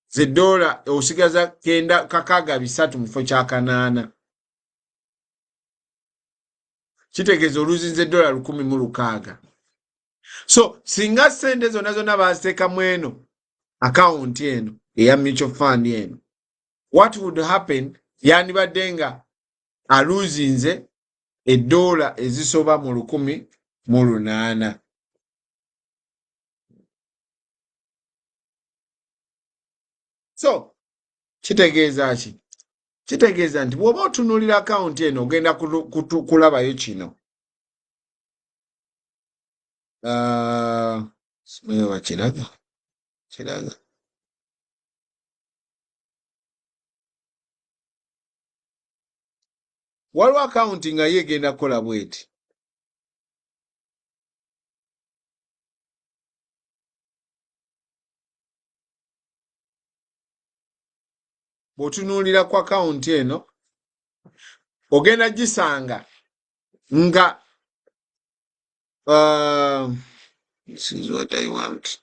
ze dola osigaza 963 mu kifo kya kanaana. Kitegeeza oluzinze $1,600. So singa ssente zonna baziteekamu eno akawunti eno eya mutual fund eno, what would happen? Yandibadde nga aluzinze $1 ezisoba mu 1,800. So kitegeeza ki? Kitegeeza nti bw'oba otunuulira akawunti eno ogenda kulabayo kino. Simanyi kiraga. Waliwo akawunti nga ye egenda kukola bweti. Bw'otunuulira ku akawunti eno ogenda gisanga nga this is what I want.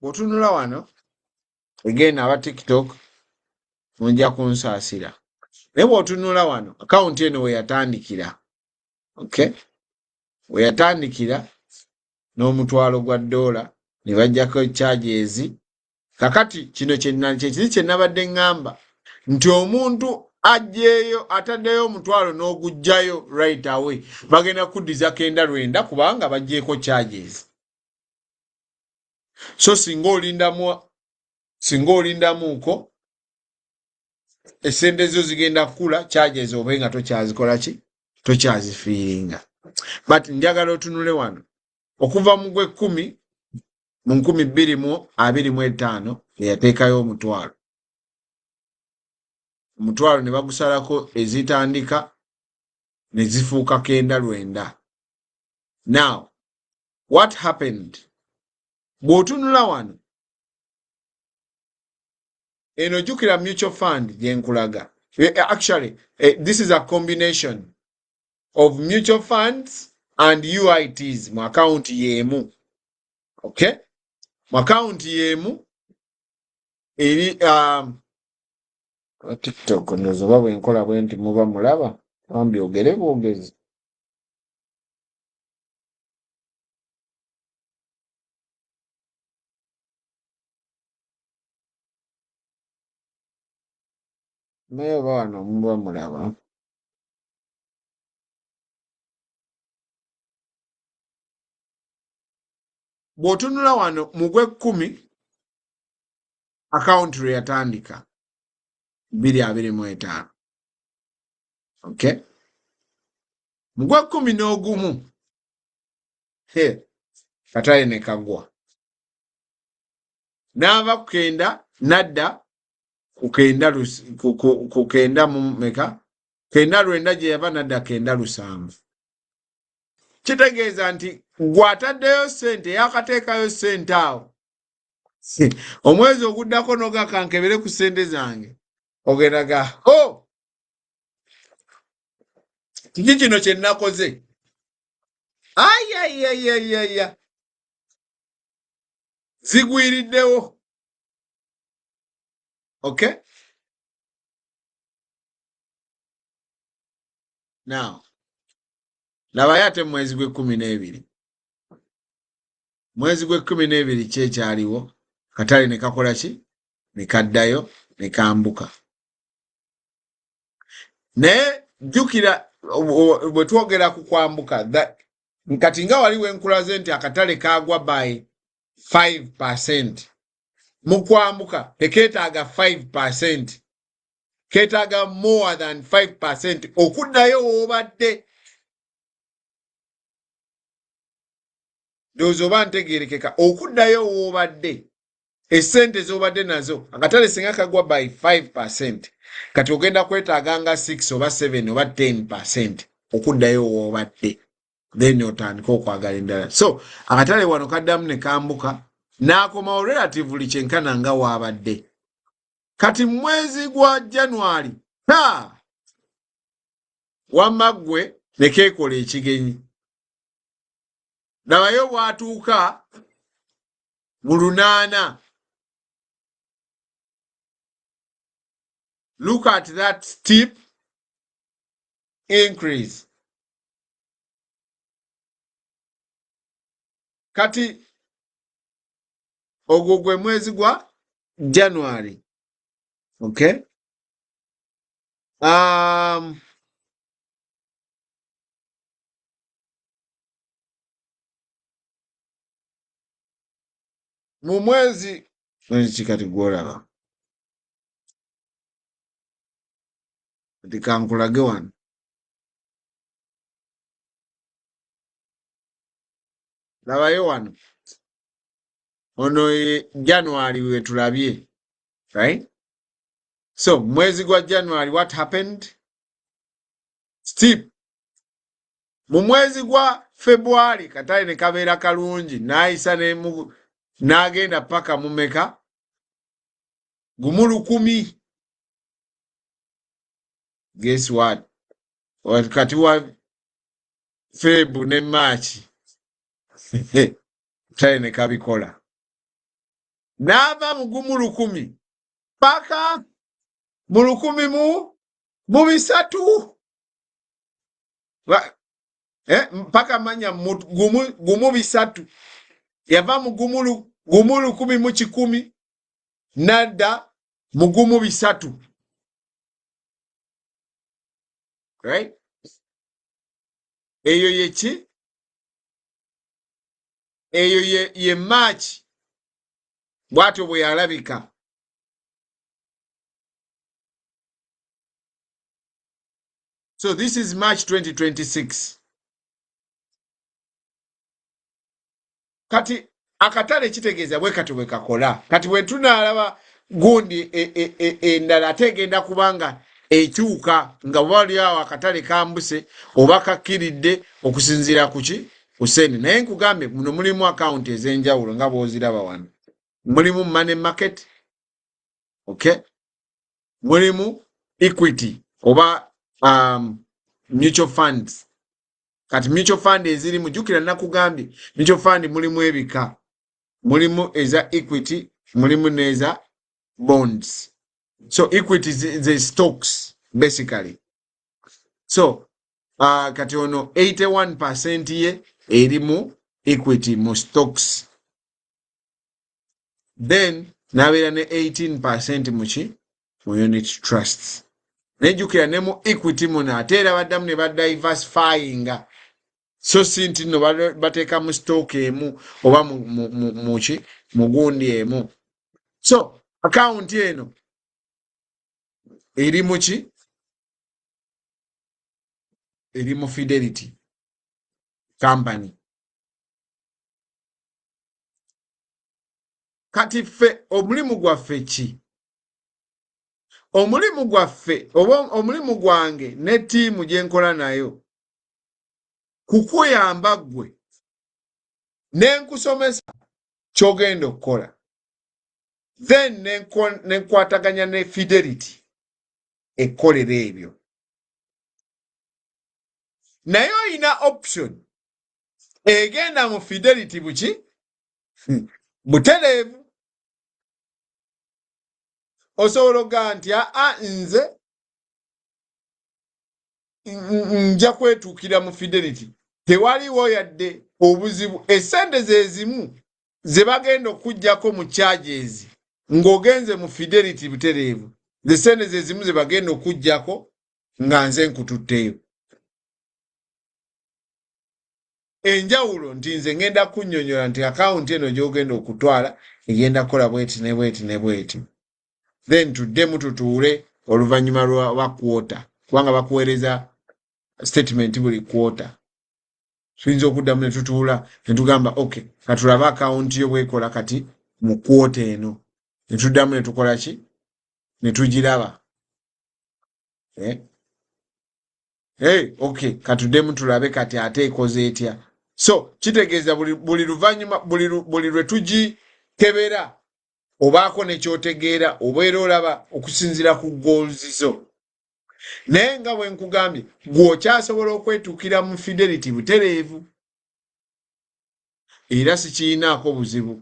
Bw'otunula wano again aba TikTok mujja kunsaasira. Naye bw'otunula wano akawunti eno we yatandikira. Okay? We yatandikira n'omutwalo gwa $, ne bajjako charges. Kakati kino kyekiri kye nabadde ngamba nti omuntu ajjeeyo ataddeyo omutwalo n'ogujjayo right away bagenda kuddiza $9 kubanga bajjeeko charges. So singa olindamuuko essente zo zigenda kukula charges obe nga tokyazikola ki? Tokyazifiiringa. But njagala otunule wano okuva mu Gw'ekkumi mu 2025 eyateekayo omutwalo ne bagusalako ezitandika ne zifuuka $9. Now what happened? Bw'otunula wano eno jjukira mutual fund gye nkulaga. Actually this is a combination of mutual funds and UITs mu account yemu. Okay? Mu account yemu eri TikTok ndozoba bwe nkola bwe nti muba mulaba ambyogere bwogezi. Naye oba wano muba mulaba. Bw'otunula wano mu Gw'ekkumi account lwe yatandika 2025. Okay? Mu Gw'ekkumi n'ogumu katale ne kagwa. N'ava ku kenda n'adda ku kenda mu meka? $9 gye yava n'adda $7. Kitegeeza nti gw'ataddeyo ssente yakateekayo ssente awo. Omwezi oguddako n'ogakankebere ku ssente zange. Ogendaga, kiki kino kye nnakoze? Ayayayayaya. Zigwiriddewo. Okay? Now, labayo ate mu mwezi Gw'Ekkumi kyekyaliwo katale ne kakola ki? Ne kaddayo ne kambuka. Naye jjukira bwe twogera ku kwambuka kati nga wali wenkulaze nti akatale kagwa by 5%. Mu kwambuka tekeetaaga 5%. Keetaaga more than 5% okuddayo w'obadde. Ndowooza oba ntegeerekeka okuddayo w'obadde. Essente z'obadde nazo akatale singa kagwa by 5% kati ogenda kwetaaga nga 6 oba 7 oba 10% okuddayo w'obadde. Then otandika okwagala endala. So akatale wano kaddamu ne kambuka n'akomawo relatively kyenkana nga w'abadde. Kati mwezi gwa January wamma ggwe ne keekola ekigenyi. Labayo bw'atuuka mu 8. Look at that steep increase. Kati ogwo gwe mwezi gwa January. Okay? mu mwezi kati gwolaba kati kankulage wano labayo wano ono January we tulabye, right? So mwezi gwa January what happened? Steep. Mu mwezi gwa February katale ne kabeera kalungi naayisa n'agenda paka mumeka gumu 1000. Guess what? Wakati wa Febu ne March katale ne kabikola n'ava mu gumu 1000 paka mu 1300 mpaka manya gumu 300 yava mu gumu 1010 nadda mu gumu 300, right? Eyo yeki eyo ye March bwatyo bwe yalabika. So this is March 2026. Kati akatale kitegeeza bwe kati bwe kakola. Kati bwe tunaalaba gundi endala tegenda kubanga ekyuka nga wali awo akatale kambuse oba kakkiridde okusinziira kuki kuseni. Naye nkugambye muno mulimu akawunti ez'enjawulo nga bw'oziraba wano. Mulimu money market, okay? Mulimu equity oba mutual funds. Kati mutual fund eziri mujukira nakugambye mutual fund mulimu ebika, mulimu eza equity, mulimu neza bonds. So equity the stocks basically. So kati ono 81% ye erimu equity mu stocks, then nabeera ne 18% muki mu unit trusts. Nejukira ne mu equity muno ate era baddamu ne badiversifyinga, so si nti no bateeka mu stock emu oba muki mugundi emu. So account eno eri muki eri mu Fidelity company. Kati ffe omulimu gwaffe ki? Omulimu gwaffe oba omulimu gwange ne ttiimu gye nkola nayo kukuyamba ggwe nenkusomesa kyogenda okukola, then nenkwataganya ne Fidelity ekkolera ebyo. Naye oyina option egenda mu Fidelity buki butereevu. Osobola okugaa nti nze nja kwetuukira mu Fidelity, tewaliwo yadde obuzibu. Essente ze zimu ze bagenda okuggyako mu charges ng'ogenze mu Fidelity butereevu, ze ssente ze zimu ze bagenda okuggyako nga nze nkututteyo. Enjawulo nti nze ngenda kunnyonnyola nti akawunti eno gy'ogenda okutwala egenda kukola bweti ne bweti ne bweti, then tuddemu tutuule oluvannyuma lwa kwota, kubanga bakuweereza statement buli kwota. Tuyinza okuddamu ne tutuula ne tugamba okay, katulabe akawunti yo bwekola kati mu kwota eno, ne tuddamu ne tukola ki, ne tugiraba. Okay, katuddemu tulabe kati ate ekoze etya. So kitegeeza buli luvannyuma buli lwe tugikebera obaako nekyotegeera obeera olaba okusinziira ku goals zo. Naye nga bwe nkugambye gw'okyasobola okwetuukira mu Fidelity butereevu era sikirinaako buzibu.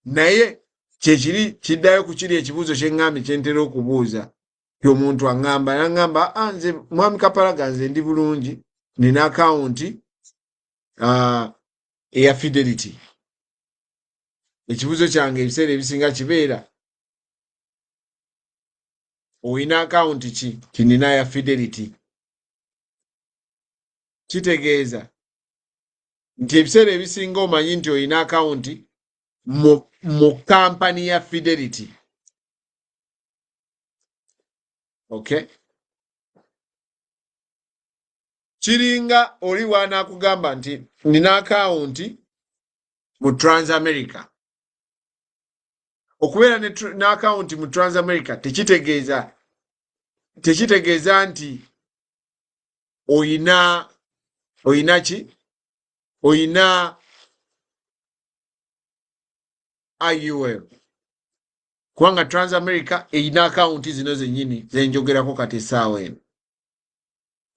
Naye kyekiri kiddayo ku kiri ekibuuzo kye ŋŋambye kye ntera okubuuza omuntu aŋŋamba n'aŋŋamba nze mwami Kapalaga nze ndi bulungi nina akawunti eya Fidelity. Ekibuuzo kyange ebiseera ebisinga kibeera oyina akawunti ki? Tinina ya Fidelity. Kitegeeza nti ebiseera ebisinga omanyi nti olina akawunti mu kampani ya Fidelity. Okay, kiringa oli wanaakugamba nti nina akawunti mu Transamerica. Okubeera n'akawunti mu Transamerica tekitegeeza nti oyina ki? Oyina IUL. Kubanga Transamerica eyina akawunti zino zennyini zenjogerako kati essaawa eno.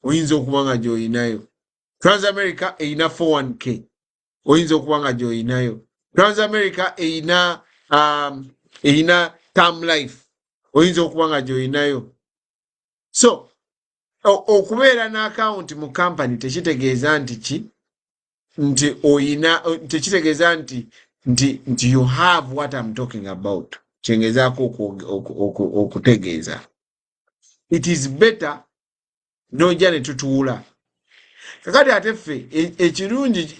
Oyinza okuba nga gy'oyinayo. Transamerica eyina 401k. Oyinza okuba nga gy'oyinayo. Transamerica eyina term life. Oyinza okuba nga gy'oyinayo. So okubeera n'akawunti mu kampani tekitegeeza nti ki? Nti oyina, tekitegeeza nti you have what I'm talking about. Kyengezaako okutegeeza. It is better n'ojja ne tutuula. Kakati ate ffe ekirungi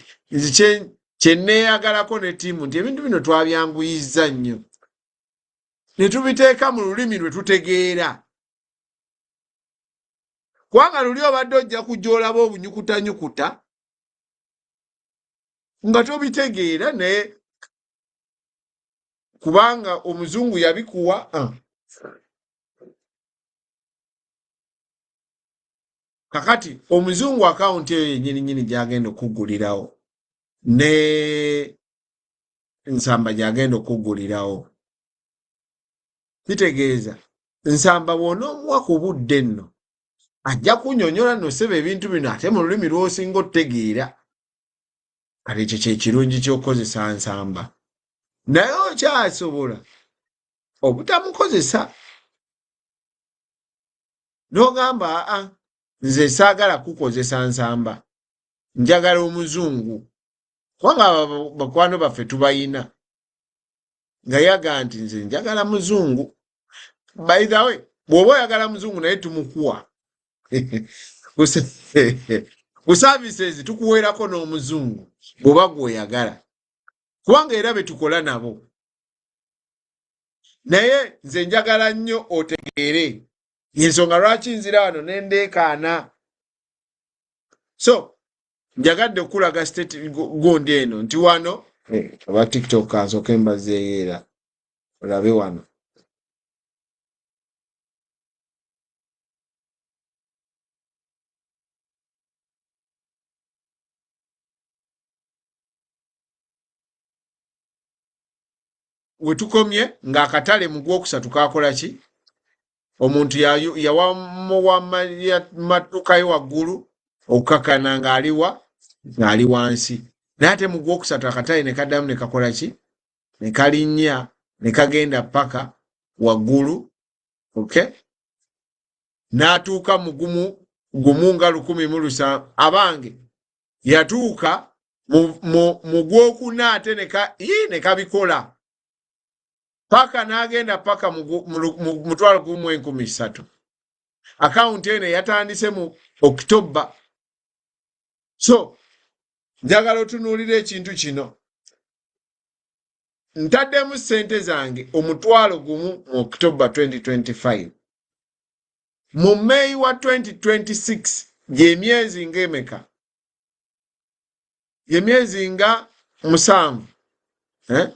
kye neeyagalako ne ttiimu nti ebintu bino twabyanguyizza nnyo. Ne tubiteeka mu lulimi lwe tutegeera. Kubanga luli obadde ojja kujja olaba obunyukutanyukuta nga tobitegeera naye kubanga omuzungu yabikuwa. Kakati omuzungu akawunti eyo yennyini gy'agenda okuggulirawo ne nsamba gy'agenda okuggulirawo. Kitegeeza nsamba bw'onoomuwa ku budde nno ajja kunnyonnyola nno ssebe ebintu bino ate mu lulimi lw'osinga otegeera. Kati ekyo kye kirungi ky'okozesa nsamba. Naye okyasobola obutamukozesa n'ogamba nze saagala kukozesa nsamba, njagala omuzungu. Kubanga bakwano baffe tubayina nga yaga nti nze njagala muzungu. By the way, bw'oba oyagala muzungu naye tumukuwa. Ku services tukuweerako n'omuzungu bw'oba gw'oyagala. Kubanga era betukola nabo. Naye nze njagala nnyo otegeere ensonga lwaki nzira wano nendeekaana. So njagadde okulaga state gundi eno nti wano aba TikTok kansooke mbazeeyo era olabe wano. We tukomye ng'akatale mu gwokusatu kakola ki? Omuntu yawa madduka ye waggulu okukakana ng'ali wansi. Naye ate mu gwokusatu akatale ne kaddamu ne kakola ki? Ne kalinnya ne kagenda paka waggulu. Okay? N'atuuka mu gumu nga 107. Abange yatuuka mu gwokuna ate ne kabikola. Paka n'agenda paka mu 1,300. Akawunti eno yatandise mu October. So njagala otunuulira ekintu kino. Ntaddemu ssente zange omutwalo gumu mu October 2025. Mu May wa 2026 gy'emyezi ng'emeka? Emyezi nga 7. 1,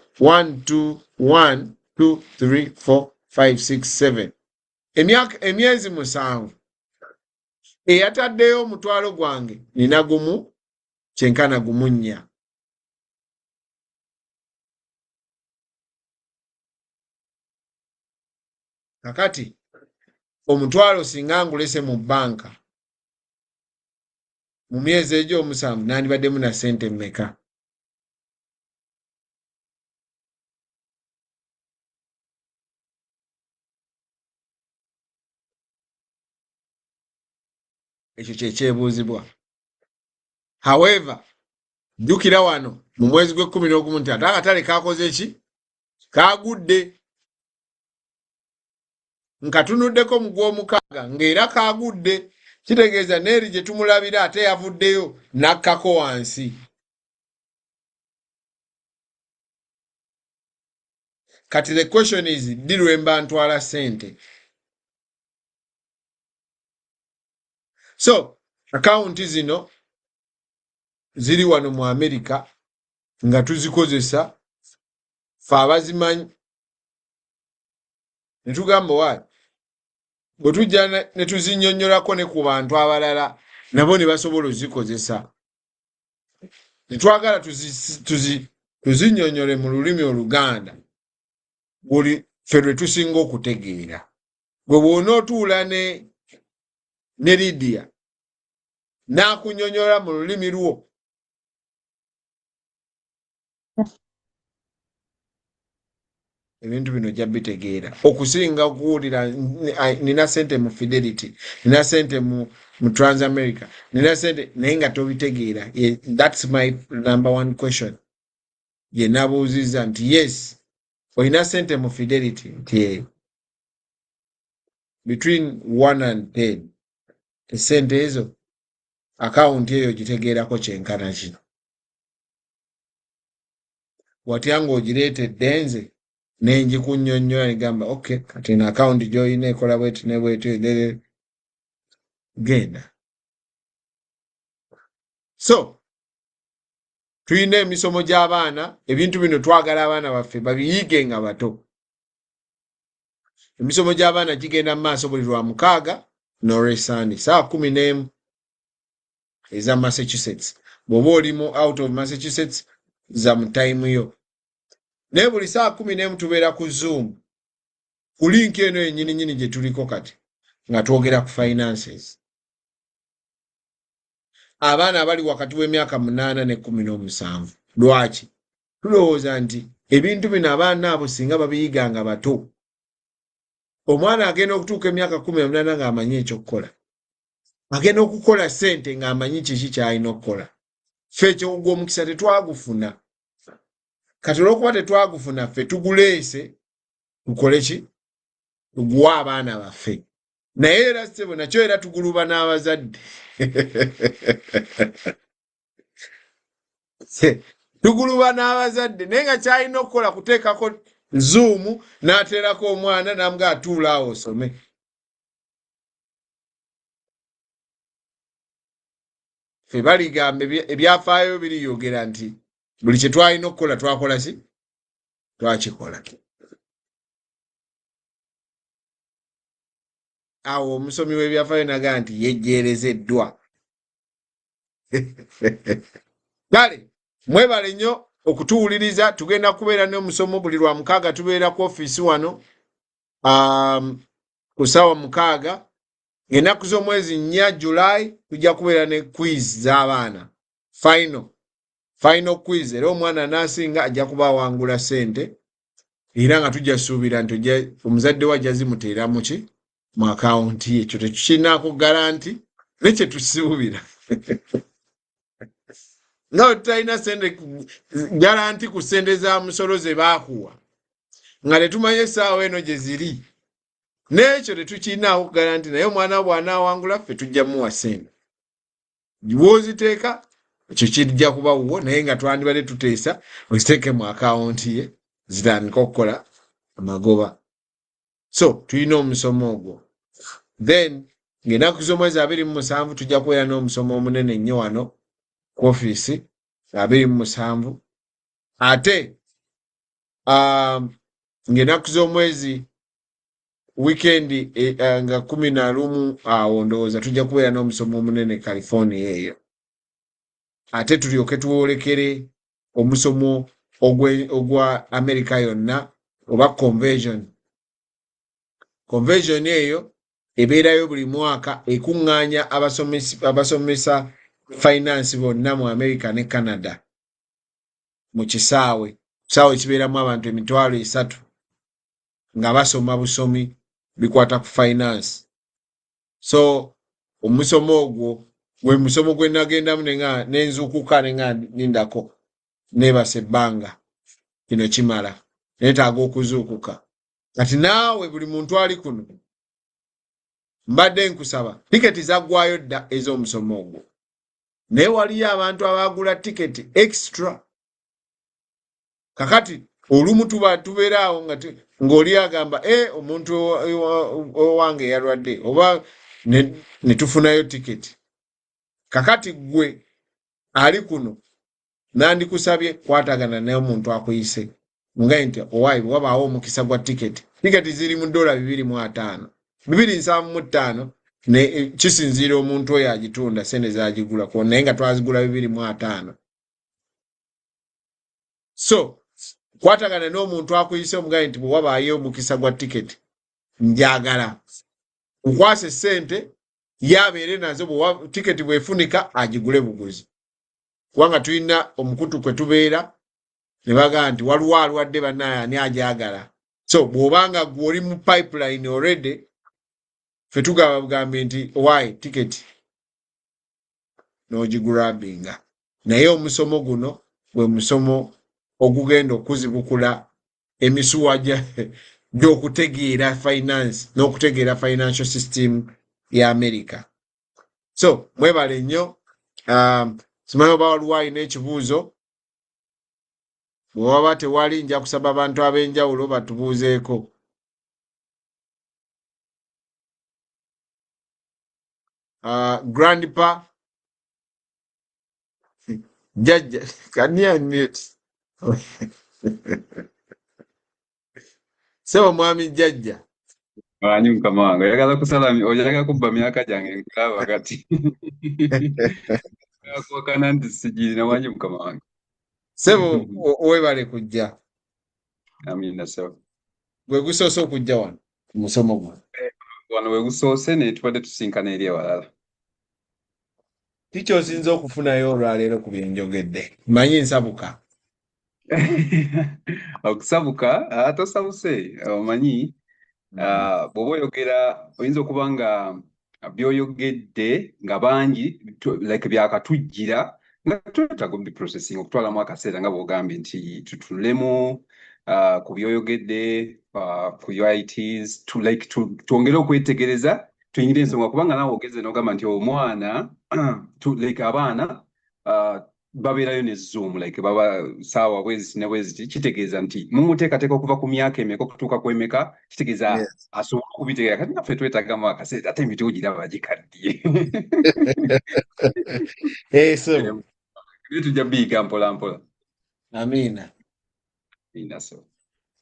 2, 3, 4, 5, 6, 7. Emyezi 7. Eyataddeyo omutwalo gwange nina gumu kyenkana gumu 4. Kakati omutwalo singa ngulese mu bbanka mu myezi egyo 7 nandibaddemu na ssente mmeka? Ekyo kyekyebuuzibwa. However, jjukira wano mu mwezi gw'11 nti ate akatale kakoze ki? Kagudde. Nkatunuddeko mu gw'omukaaga ng'era kagudde. Kitegeeza neeri gye tumulabira ate yavuddeyo n'akkako wansi. Kati the question is ddi lwemba ntwala ssente. So akawunti zino ziri wano mu America nga tuzikozesa fe abazimanyi ne tugamba waayi bwe tujja ne tuzinnyonnyolako ne ku bantu abalala nabo ne basobola ozikozesa. Ne twagala tuzinnyonnyole mu lulimi Oluganda buli ffe lwe tusinga okutegeera. Gwe bw'onootuula ne Lydia n'akunnyonnyola mu lulimi lwo ebintu bino ojja bitegeera okusinga kuwulira nina ssente mu Fidelity, nina ssente mu Transamerica, nina ssente naye nga tobitegeera. That's my number one question. Ye nabuuzizza nti yes olina ssente mu Fidelity nti between 1 and 10 essente ezo akawunti eyo gitegeerako kyenkana kino. Watya ng'ogireetedde nze nengikunnyonnyola negamba okay kati na akawunti gy'olina ekola bweti ne bweti genda. So tulina emisomo gy'abaana, ebintu bino twagala abaana baffe babiyige nga bato. Emisomo gy'abaana gigenda mu maaso buli Lwamukaaga n'Olwesande saa 11 eza Massachusetts. Bw'oba olimu out of Massachusetts za mu time yo. Naye buli saa 11 tubeera ku Zoom ku link eno yennyini gye tuliko kati nga twogera ku finances. Abaana abali wakati w'emyaka 8 ne 17. Lwaki? Tulowooza nti ebintu bino abaana abo singa babiyiga nga bato, omwana agenda okutuuka emyaka 18 ng'amanyi ekyokukola, agenda okukola ssente ng'amanyi kiki ky'alina okukola. Ffe ekyo gw'omukisa tetwagufuna. Kati olw'okuba tetwagufuna ffe tuguleese tukole ki? Tuguwa abaana baffe. Naye era ssebo nakyo era tuguluba n'abazadde. Tuguluba n'abazadde naye nga kyalina okukola kuteekako Zoom n'ateerako omwana namuga atuula awo osome. Ffe baligamba ebyafaayo biriyogera nti buli kye twalina okukola twakola si? Twakikola. Awo omusomi w'ebyafaayo nagaa nti yejjeerezeddwa. Kale mwebale nnyo okutuwuliriza. Tugenda kubeera n'omusomo buli Lwamukaaga tubeera ku ofiisi wano ku ssaawa 6. Ennaku z'omwezi 4 July tujja kubeera ne quiz z'abaana final quiz. Era omwana n'asinga ajja kuba awangula ssente era nga tujja suubira nti omuzadde we ajja zimuteera mu ki? Mu akawunti ye. Ekyo tekirinaako garanti nekye tusuubira. Nga tutalina ssente garanti ku ssente za musolo ze baakuwa nga tetumanye essaawa eno gye ziri, n'ekyo tetukirinaako garanti. Naye omwana bw'anaawangula ffe tujja muwa ssente. Bw'oziteeka ekyo kijja kuba wuwo, naye nga twandibadde tuteesa oziteeke mu akawunti ye zitandika okukola amagoba. So tulina omusomo ogwo. Then ng'ennaku z'omwezi 27 tujja kubeera n'omusomo omunene nnyo wano ku ofiisi 27. Ate ng'ennaku z'omwezi weekendi nga 11 awo ndowooza tujja kubeera n'omusomo omunene California eyo. Ate tulyoke tuwolekere omusomo ogwa America yonna oba conversion. Conversion eyo ebeerayo buli mwaka ekuŋŋaanya abasomesa finance bonna mu America ne Canada mu kisaawe kibeeramu abantu 3,000 nga basoma busomi bikwata ku finance. So omusomo ogwo gwe musomo gwe nagendamu nenzuukuka nga nindako neebasa ebbanga kino kimala neetaaga okuzuukuka. Kati naawe buli muntu ali kuno mbadde nkusaba tiketi zaggwayo dda ez'omusomo ogwo, naye waliyo abantu abaagula tiketi extra. Kakati olumu tubeeraawo ng'oli agamba omuntu owange yalwadde oba ne tufunayo tiketi. Kakati gwe ali kuno nandikusabye kwatagana n'omuntu akuyise nga nti owaayi wabaawo omukisa gwa tiketi ziri mu $275 275 kisinziira omuntu oyo agitunda sente zagigula ko naye nga twazigula 250. So kwatagana n'omuntu akuyise omugaye nti bwe wabaayo omukisa gwa tiketi njagala nkwase sente yabeere nazo tiketi bwefunika agigule buguzi kubanga tulina omukutu kwe tubeera ne bagamba nti waliwo alwadde bannaye ani ajagala. So bw'obanga gwe oli mu pipeline already fe tugambe nti owaayi tiketi n'ogigulabinga naye omusomo guno gwe musomo ogugenda okuzibukula emisuwa gy'okutegeera finance n'okutegeera financial system ya America. So mwebale nnyo. Simanyi oba waliwo alina ekibuuzo. Bwe waba tewali nja kusaba abantu ab'enjawulo batubuuzeeko. Grandpa Jajja kania mute. Sebo mwami Jajja. Wanyu mukama wange oyagala kusala oyagala kubba myaka gyange nkulaba kati. Yakwakana nti sijirina wanyu mukama wange. Sebo webale kujja. Amina sebo. Gwe gusoose okujja wano ku musomo gwo. Wano we gusoose ne tubadde tusinkana eri ewalala. Kiki osinza okufunayo olwaleero ku bye njogedde? Manyi nsabuka. Okusabuka tosabuse omanyi bw'oba oyogera oyinza okuba nga by'oyogedde nga bangi like byakatujjira nga twetaaga processing okutwalamu akaseera nga bw'ogambye nti tutunulemu ku by'oyogedde ku UITs twongere okwetegereza tuyingire ensonga kubanga naawe ogeze n'ogamba nti omwana like abaana babeerayo ne Zoom like baba saawa bwezi ne bwezi kitegeeza nti mumuteekateeka okuva ku myaka emeka okutuuka ku emeka kitegeeza asobola okubitegeera kati naffe twetaagamu akaseera ate emiti ogiraba gikaddiye. So tujja biyiga mpola mpola. Amina.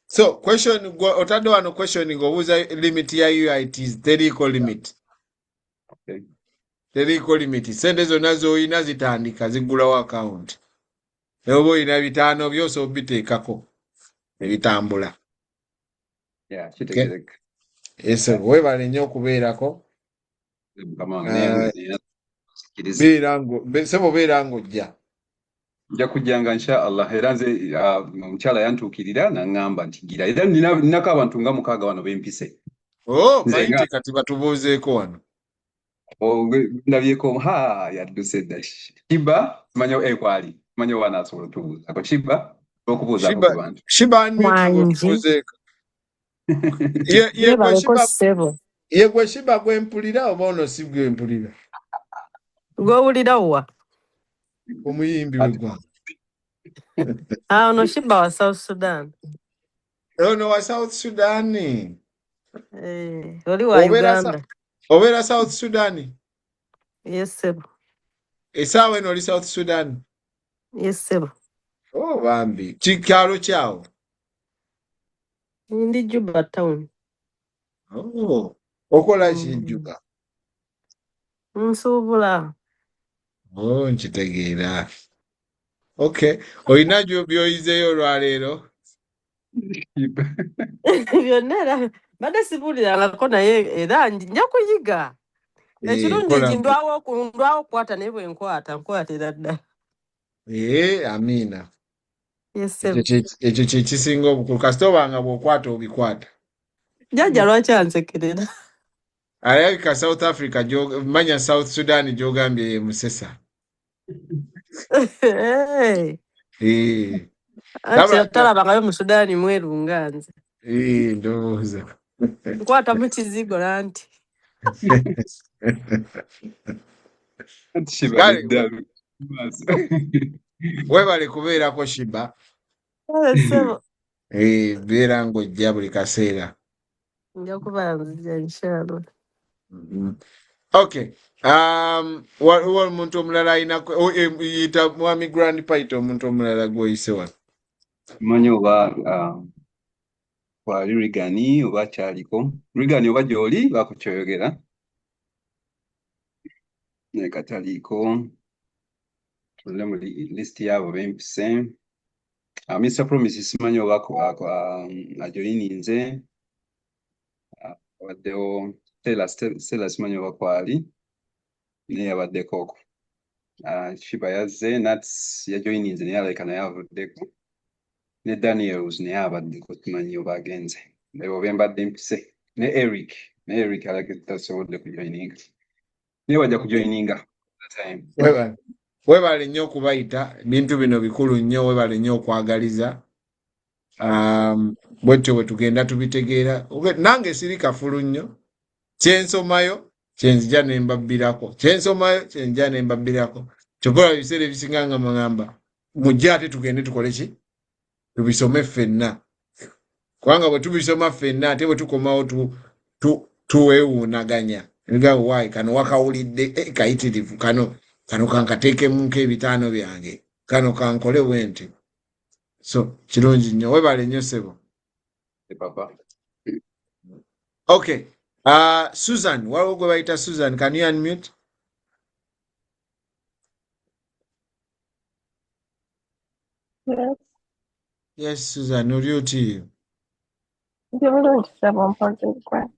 So question otadde wano question ng'obuuza limit ya UITs teriiko limit. Okay. Teriiko limit. Sente zonna z'olina zitandika ziggulawo account. Ne oba olina 5 byose obiteekako ebitambula. Yeah, kitegeezeka. Webale nnyo okubeerako. Sebo beera ng'ojja. Nja kujjanga insha Allah era nze omukyala yantuukirira n'aŋŋamba nti gira era ninako abantu nga 6 wano bempise. Bayite kati batubuuzeeko wano. Ndabyeko yadduse dda Shiba manyo ekwali manyo wana asobola otubuuza ako Shiba okubuuza ku bantu. Shiba ntubuuzeeko. Ye gwe Shiba gwempulira oba ono si gwempulira? Gwowulira wa? Omuyimbi we gwa. Ono Shiba wa South Sudan. Ono wa South Sudan. Oli wa Uganda. Obeera South Sudan? Yes, sebo. Esaawa eno oli South Sudan? Yes, sebo. Bambi. Kikyalo kyawo? Ndi Juba town. Okola ki Juba? Nsuubula. Nkitegeera. Okay. Olina by'oyizeeyo olwaleero? Byonna era badde sibuulirangako naye era nja kuyiga. Ekirungi ndwawo okukwata naye bwe nkwatira ddala. Amina. Yes, ekyo kye kisinga obukulu kasita obanga bw'okwata obikwata. Jjajja lwaki ansekerera? Alabika South Africa manya South Sudan gy'ogambye ye Musesa. Talabangayo mu Sudaani mweru nga nze. Ndowooza. Nkwata mu kizigo lanti. Webale kubeerako Shiba. beera ng'ojja buli kaseera. Nja kuba nzija inshallah. Okay. Waliwo omuntu omulala alina yita mwami Grand Paito omuntu omulala gw'oyise wano. Simanyi oba kwali Rigani oba kyaliko. Rigani oba gy'oli bakukyoyogera. Naye kataliiko. Tulle mu list y'abo bempise. Mr. Promise simanyi oba ajoyininze. Waddewo Stella simanyi oba kwali. Naye yabaddeko. Shiba yazze, Nats yajoyininze naye alabika naye avuddeko. Ne Daniels naye abaddeko simanyi oba agenze. Ebo be mbadde mpise. Ne Eric alabika tasobodde kujoyininga. Naye wajja kujoyininga. Webale nnyo okubayita, bintu bino bikulu nnyo, webale nnyo okwagaliza. Bwetyo bwe tugenda tubitegeera. Nange siri kafulu nnyo. Kyensomayo kyenzija ne mbabbirako. Kyenzija ne mbabbirako. Kyokkola ebiseera ebisinga nga mugamba mujje ate tugende tukole ki? Tubisome ffenna. Kubanga bwe tubisoma ffenna ate bwe tukomawo tuweewuunaganya. Ngaawo waayi kano wakawulidde kayitirivu kano kankateekemu nk'ebitaano byange. Kano kankole bwenti. So kirungi nnyo. Webale nnyo ssebo. Papa. Okay. Susan, waliwo gwe bayita Susan, can you unmute? Yes. Yes, Susan, oli oti? Ndi bulungi ssebo mpozeddwa.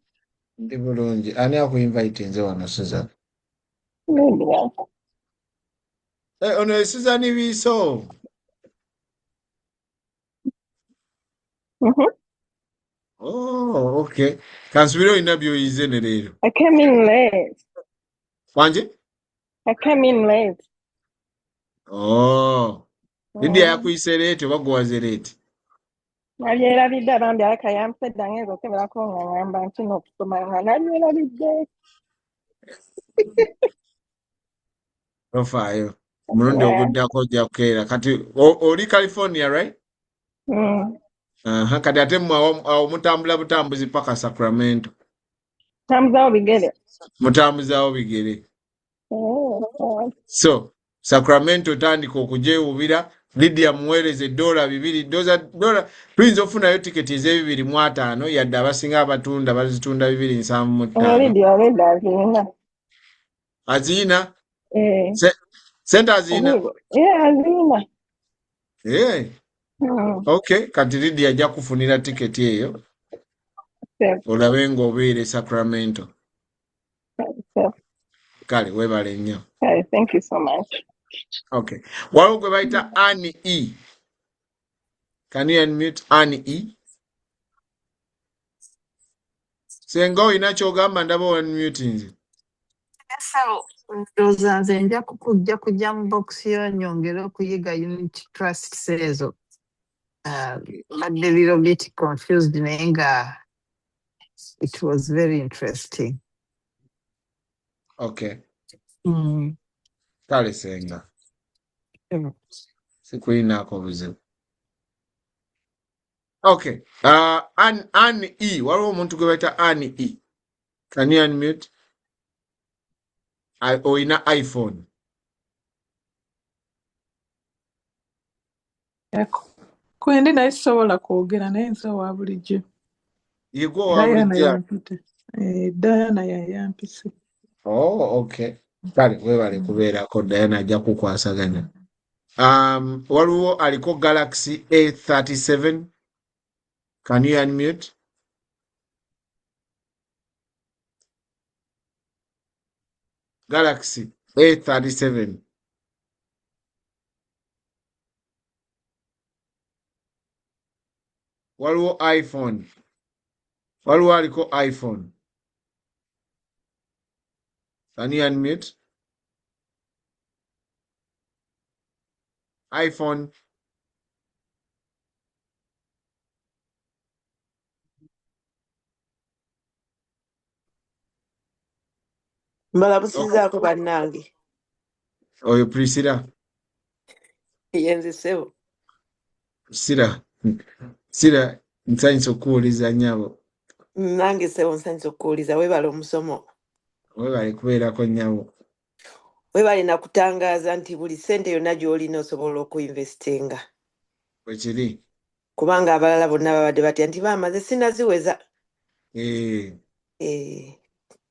Ndi bulungi. Ani akuinvite nze wano, Susan? Lydia. Ono ye Susan Biso. Oh, okay. Kansubira olina by'oyize ne leero. I came in late. Wanje? I came in late. Oh. Lydia yakuyise leeti oba gwaze leeti? Nabyerabidde abambi alaka yampedda ng'enza okeberako nga ngamba nti n'okusoma nga nabyerabidde. Tofaayo. Omulundi oguddako ojja kukeera. Kati oli California, right? Kati ate mmwe awo mutambula butambuzi paka Sacramento. Tambuzawo bigere. Mutambuzaawo bigere. So, Sacramento tandika okugyewubira. Lydia muweereze $2. Tuyinza okufunayo tiketi ez'$2,500 yadde abasinga abatunda bazitunda $275. Lydia olwedda azirina. Azirina? Sente azirina? Azirina. Okay, kati Lydia ajja kufunira tiketi eyo. Olabe ng'obeere Sacramento. Kale, webale nnyo. Thank you so much. Okay. Waliwo gwe bayita Annie E. Can you unmute Annie E? Senga olina ky'ogamba ndaba unmute nze. Ndowooza nze nja kujja mu box yo nyongere okuyiga unit trusts ezo. Mbadde little bit confused naye nga it was very interesting. Okay. Kale senga. Sikuyinaako buzibu. Okay. Annie E. Waliwo omuntu gwe bayita Annie E. Can you unmute? Oyina iPhone. Kwendi naye sisobola kwogera naye nze wa bulijjo. Yego wa bulijjo. Diana yayampise. Oh, okay. Kale webale kubeerako Diana ajja kukwasaganya. Waliwo aliko Galaxy A37. Can you unmute? Galaxy A37. Waliwo iPhone. Waliwo aliko iPhone. Can you unmute? iPhone. Mbalabusizaako bannange. Oyo Priscilla. Yenze ssebo. Priscilla. Sira nsanyisa okuwuliza nnyabo. Nange ssebo nsanyusa okuwuliza weebale omusomo. Weebale kubeerako nnyabo. Weebale na kutangaaza nti buli ssente yonna gy'olina osobola okuinvestinga. Bwe kiri. Kubanga abalala bonna babadde batya nti baamaze sinaziweza.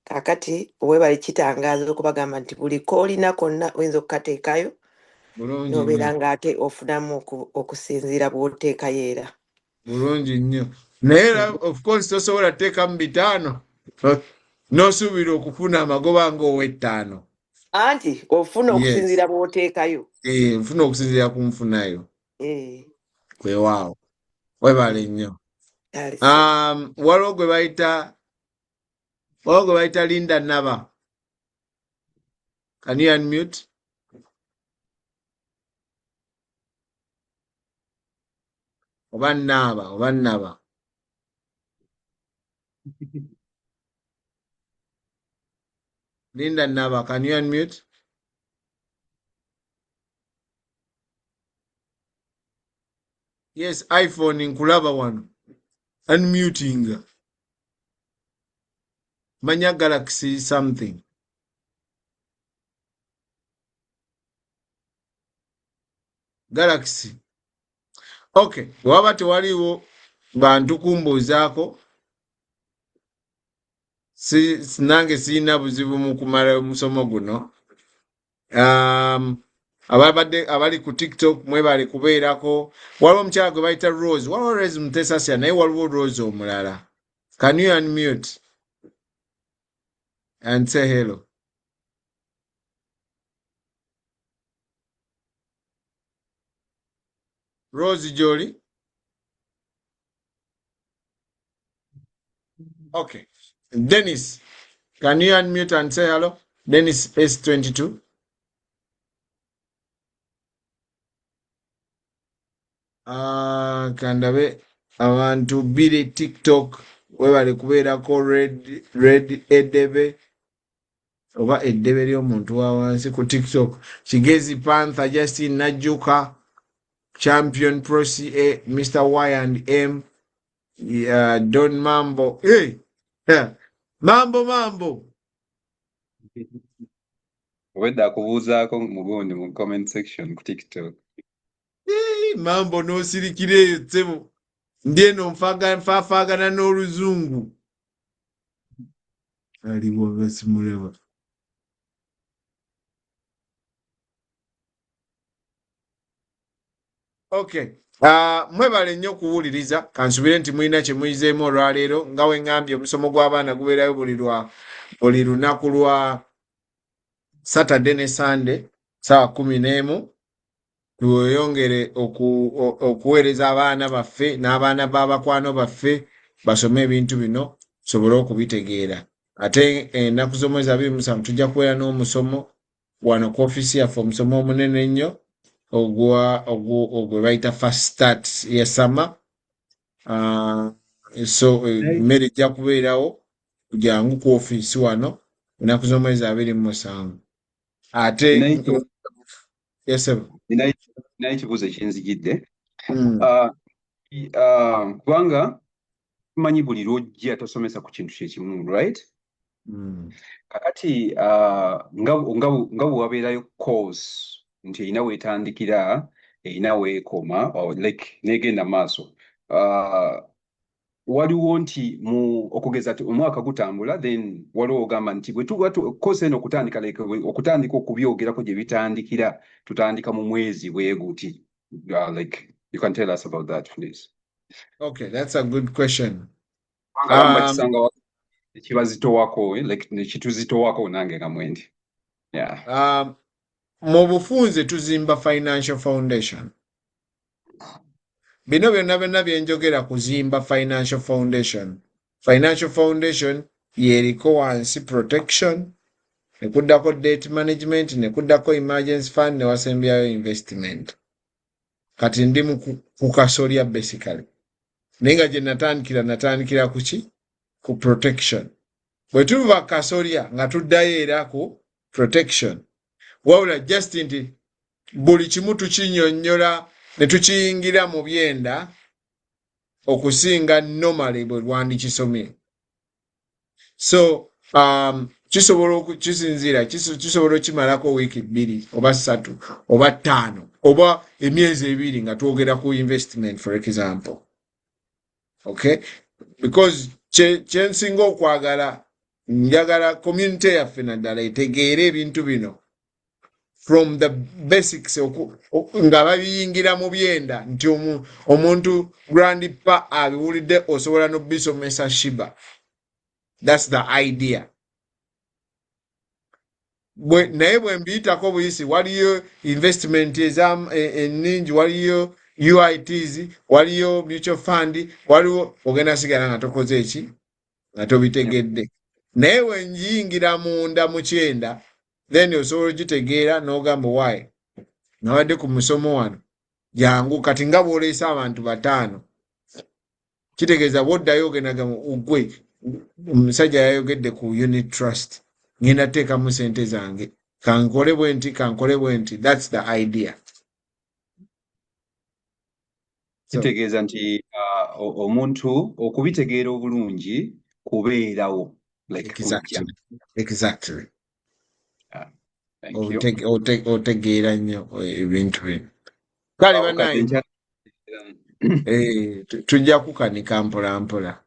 Kaakati weebale kitangaaza okubagamba nti buli koolina konna oyinza okukateekayo n'obeera ng'ate ofunamu okusinziira bw'oteekayo era. Bulungi nnyo. Naye of course tosobola teekamu 5 n'osuubira okufuna amagoba ng'owe5. Anti ofuna okusinziira bw'oteekayo. Nfuna okusinziira ku nfunayo. Weewaawo. Weebale nnyo. Waliwo gwe bayita Linda Naba. Can you unmute? Oba Naba. Linda Naba, can you unmute? Yes, iPhone nkulaba wano. Unmuting. Manya Galaxy something. Galaxy. Okay, waba tewaliwo bantu kumbuuzaako. Nange sirina buzibu mu kumala omusomo guno. Abali ku TikTok mwebale kubeerako. Waliwo omukyala gwe bayita Rose. Waliwo Rose Mutesasya naye waliwo Rose omulala. Can you unmute and say hello? Rose Jolie. Okay. Dennis, can you unmute and say hello? Dennis S22. Kandabe abantu bire TikTok webale kubeerako red edebe oba eddebe ly'omuntu wa wansi ku TikTok. Kigezi Panther, Justin Najuka, Champion Pro CA, Mr. Y&M, Don Mambo. Hey! Mambo. Wedda kubuuzaako mugundi mu comment section ku TikTok. Mambo n'osirikira eyo ssebo. Ndieno nfafaagana n'oluzungu. Aliwo basimuleba. Okay. Mwebale nnyo okuwuliriza. Kansubire nti mulina kye muyizeemu olwaleero. Nga we ngambye omusomo gw'abaana gubeerayo buli lunaku lwa Saturday ne Sunday saa 11. Tuyongere okuweereza abaana baffe n'abaana b'abakwano baffe basome ebintu bino tusobole okubitegeera. Ate ennaku z'omwezi 27 tujja kubeera n'omusomo wano ku ofiisi yaffe, omusomo omunene ennyo ogwe bayita first start ya summer. So emmere ejja kubeerawo jangu ku ofiisi wano ennaku z'omwezi 27. Ate Nina ekibuuzo ekinzijidde. Kubanga tumanyi buli lw'ojja tosomesa ku kintu kyekimu, right? Kakati nga bwe wabeerayo course nti erina weetandikira erina weekoma like negenda maaso, waliwo nti okugeza omwaka gutambula then waliwo ogamba nti bwe tuba course eno okutandika okubyogerako gye bitandikira tutandika mu mwezi bwe guti. Like you can tell us about that, please. Okay, that's a good question. Kisanga kibazitowako like nekituzitowako nange nga mwendi. Yeah. Mu bufunze tuzimba financial foundation. Bino byonna byenjogera kuzimba financial foundation. Financial foundation yeriko wansi protection, nekuddako debt management, nekuddako emergency fund, newasembyayo investment. Kati ndi ku kasolya basically. Nenga gye natandikira kuki? Ku protection. Bwe tuva kasolya nga tuddayo era ku protection. Wawula just nti buli kimu tukinyonnyola ne tukiyingira mu byenda okusinga normally bwe lwandikisomye. So kisobola okimalako wiiki 2 oba 3 oba 5 oba emyezi 2 nga twogera ku investment for example. Okay, because kyensinga okwagala njagala community yaffe naddala etegeere ebintu bino from the basics nga babiyingira mu byenda nti omuntu grandpa abiwulidde osobola n'obisomesa shiba. That's the idea. Naye bwe mbiyitako buyisi waliyo investment enningi, waliyo UITs, waliyo mutual fund, waliwo ogenda sigala nga tokoze eki nga tobitegedde. Naye bwe njiyingira munda mu kyenda then osobola ogitegeera n'ogamba why nabadde ku musomo wano jangu kati nga bw'oleese abantu 5 kitegeeza bw'oddayo ogendaga gwe omusajja yayogedde ku unit trust ngenda teekamu sente zange kankole bwe nti. That's the idea. Kitegeeza nti omuntu okubitegeera obulungi kubeerawo. Exactly. Thank you. Otegeera nnyo ebintu bino. Kale banaye tujja kukanika mpola.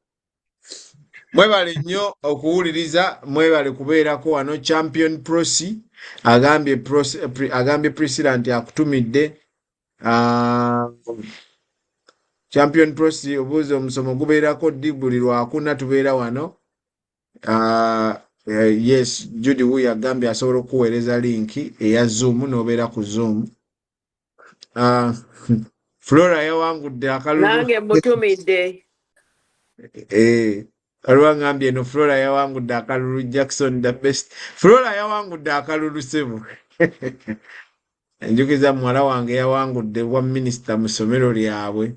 Mwebale nnyo okuwuliriza, mwebale kubeerako wano. Champion Prosi agambye Priscilla nti akutumidde. Champion Prosi obuuza omusomo gubeerako ddi buli lwakuna tubeera wano. Yes, Judy Wuya agambye asobola okuweereza linki eya Zoom n'obeera ku Zoom. Flora yawangudde akalulu. Nange mutumidde. Aliwa ngambye no Flora yawangudde akalulu. Jackson the best. Flora yawangudde akalulu sebo. Njukiza muwala wange yawangudde bwa minisita mu ssomero lyabwe.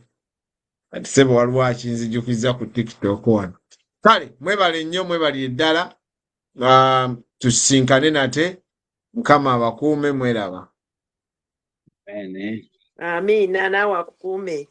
Ati sebo waliwo akinzijukiza ku TikTok wano. Kale mwebale nnyo, mwebali eddala. Tusisinkane nate. Mukama abakuume, mweraba. Amen. Amina, naawe akukuume.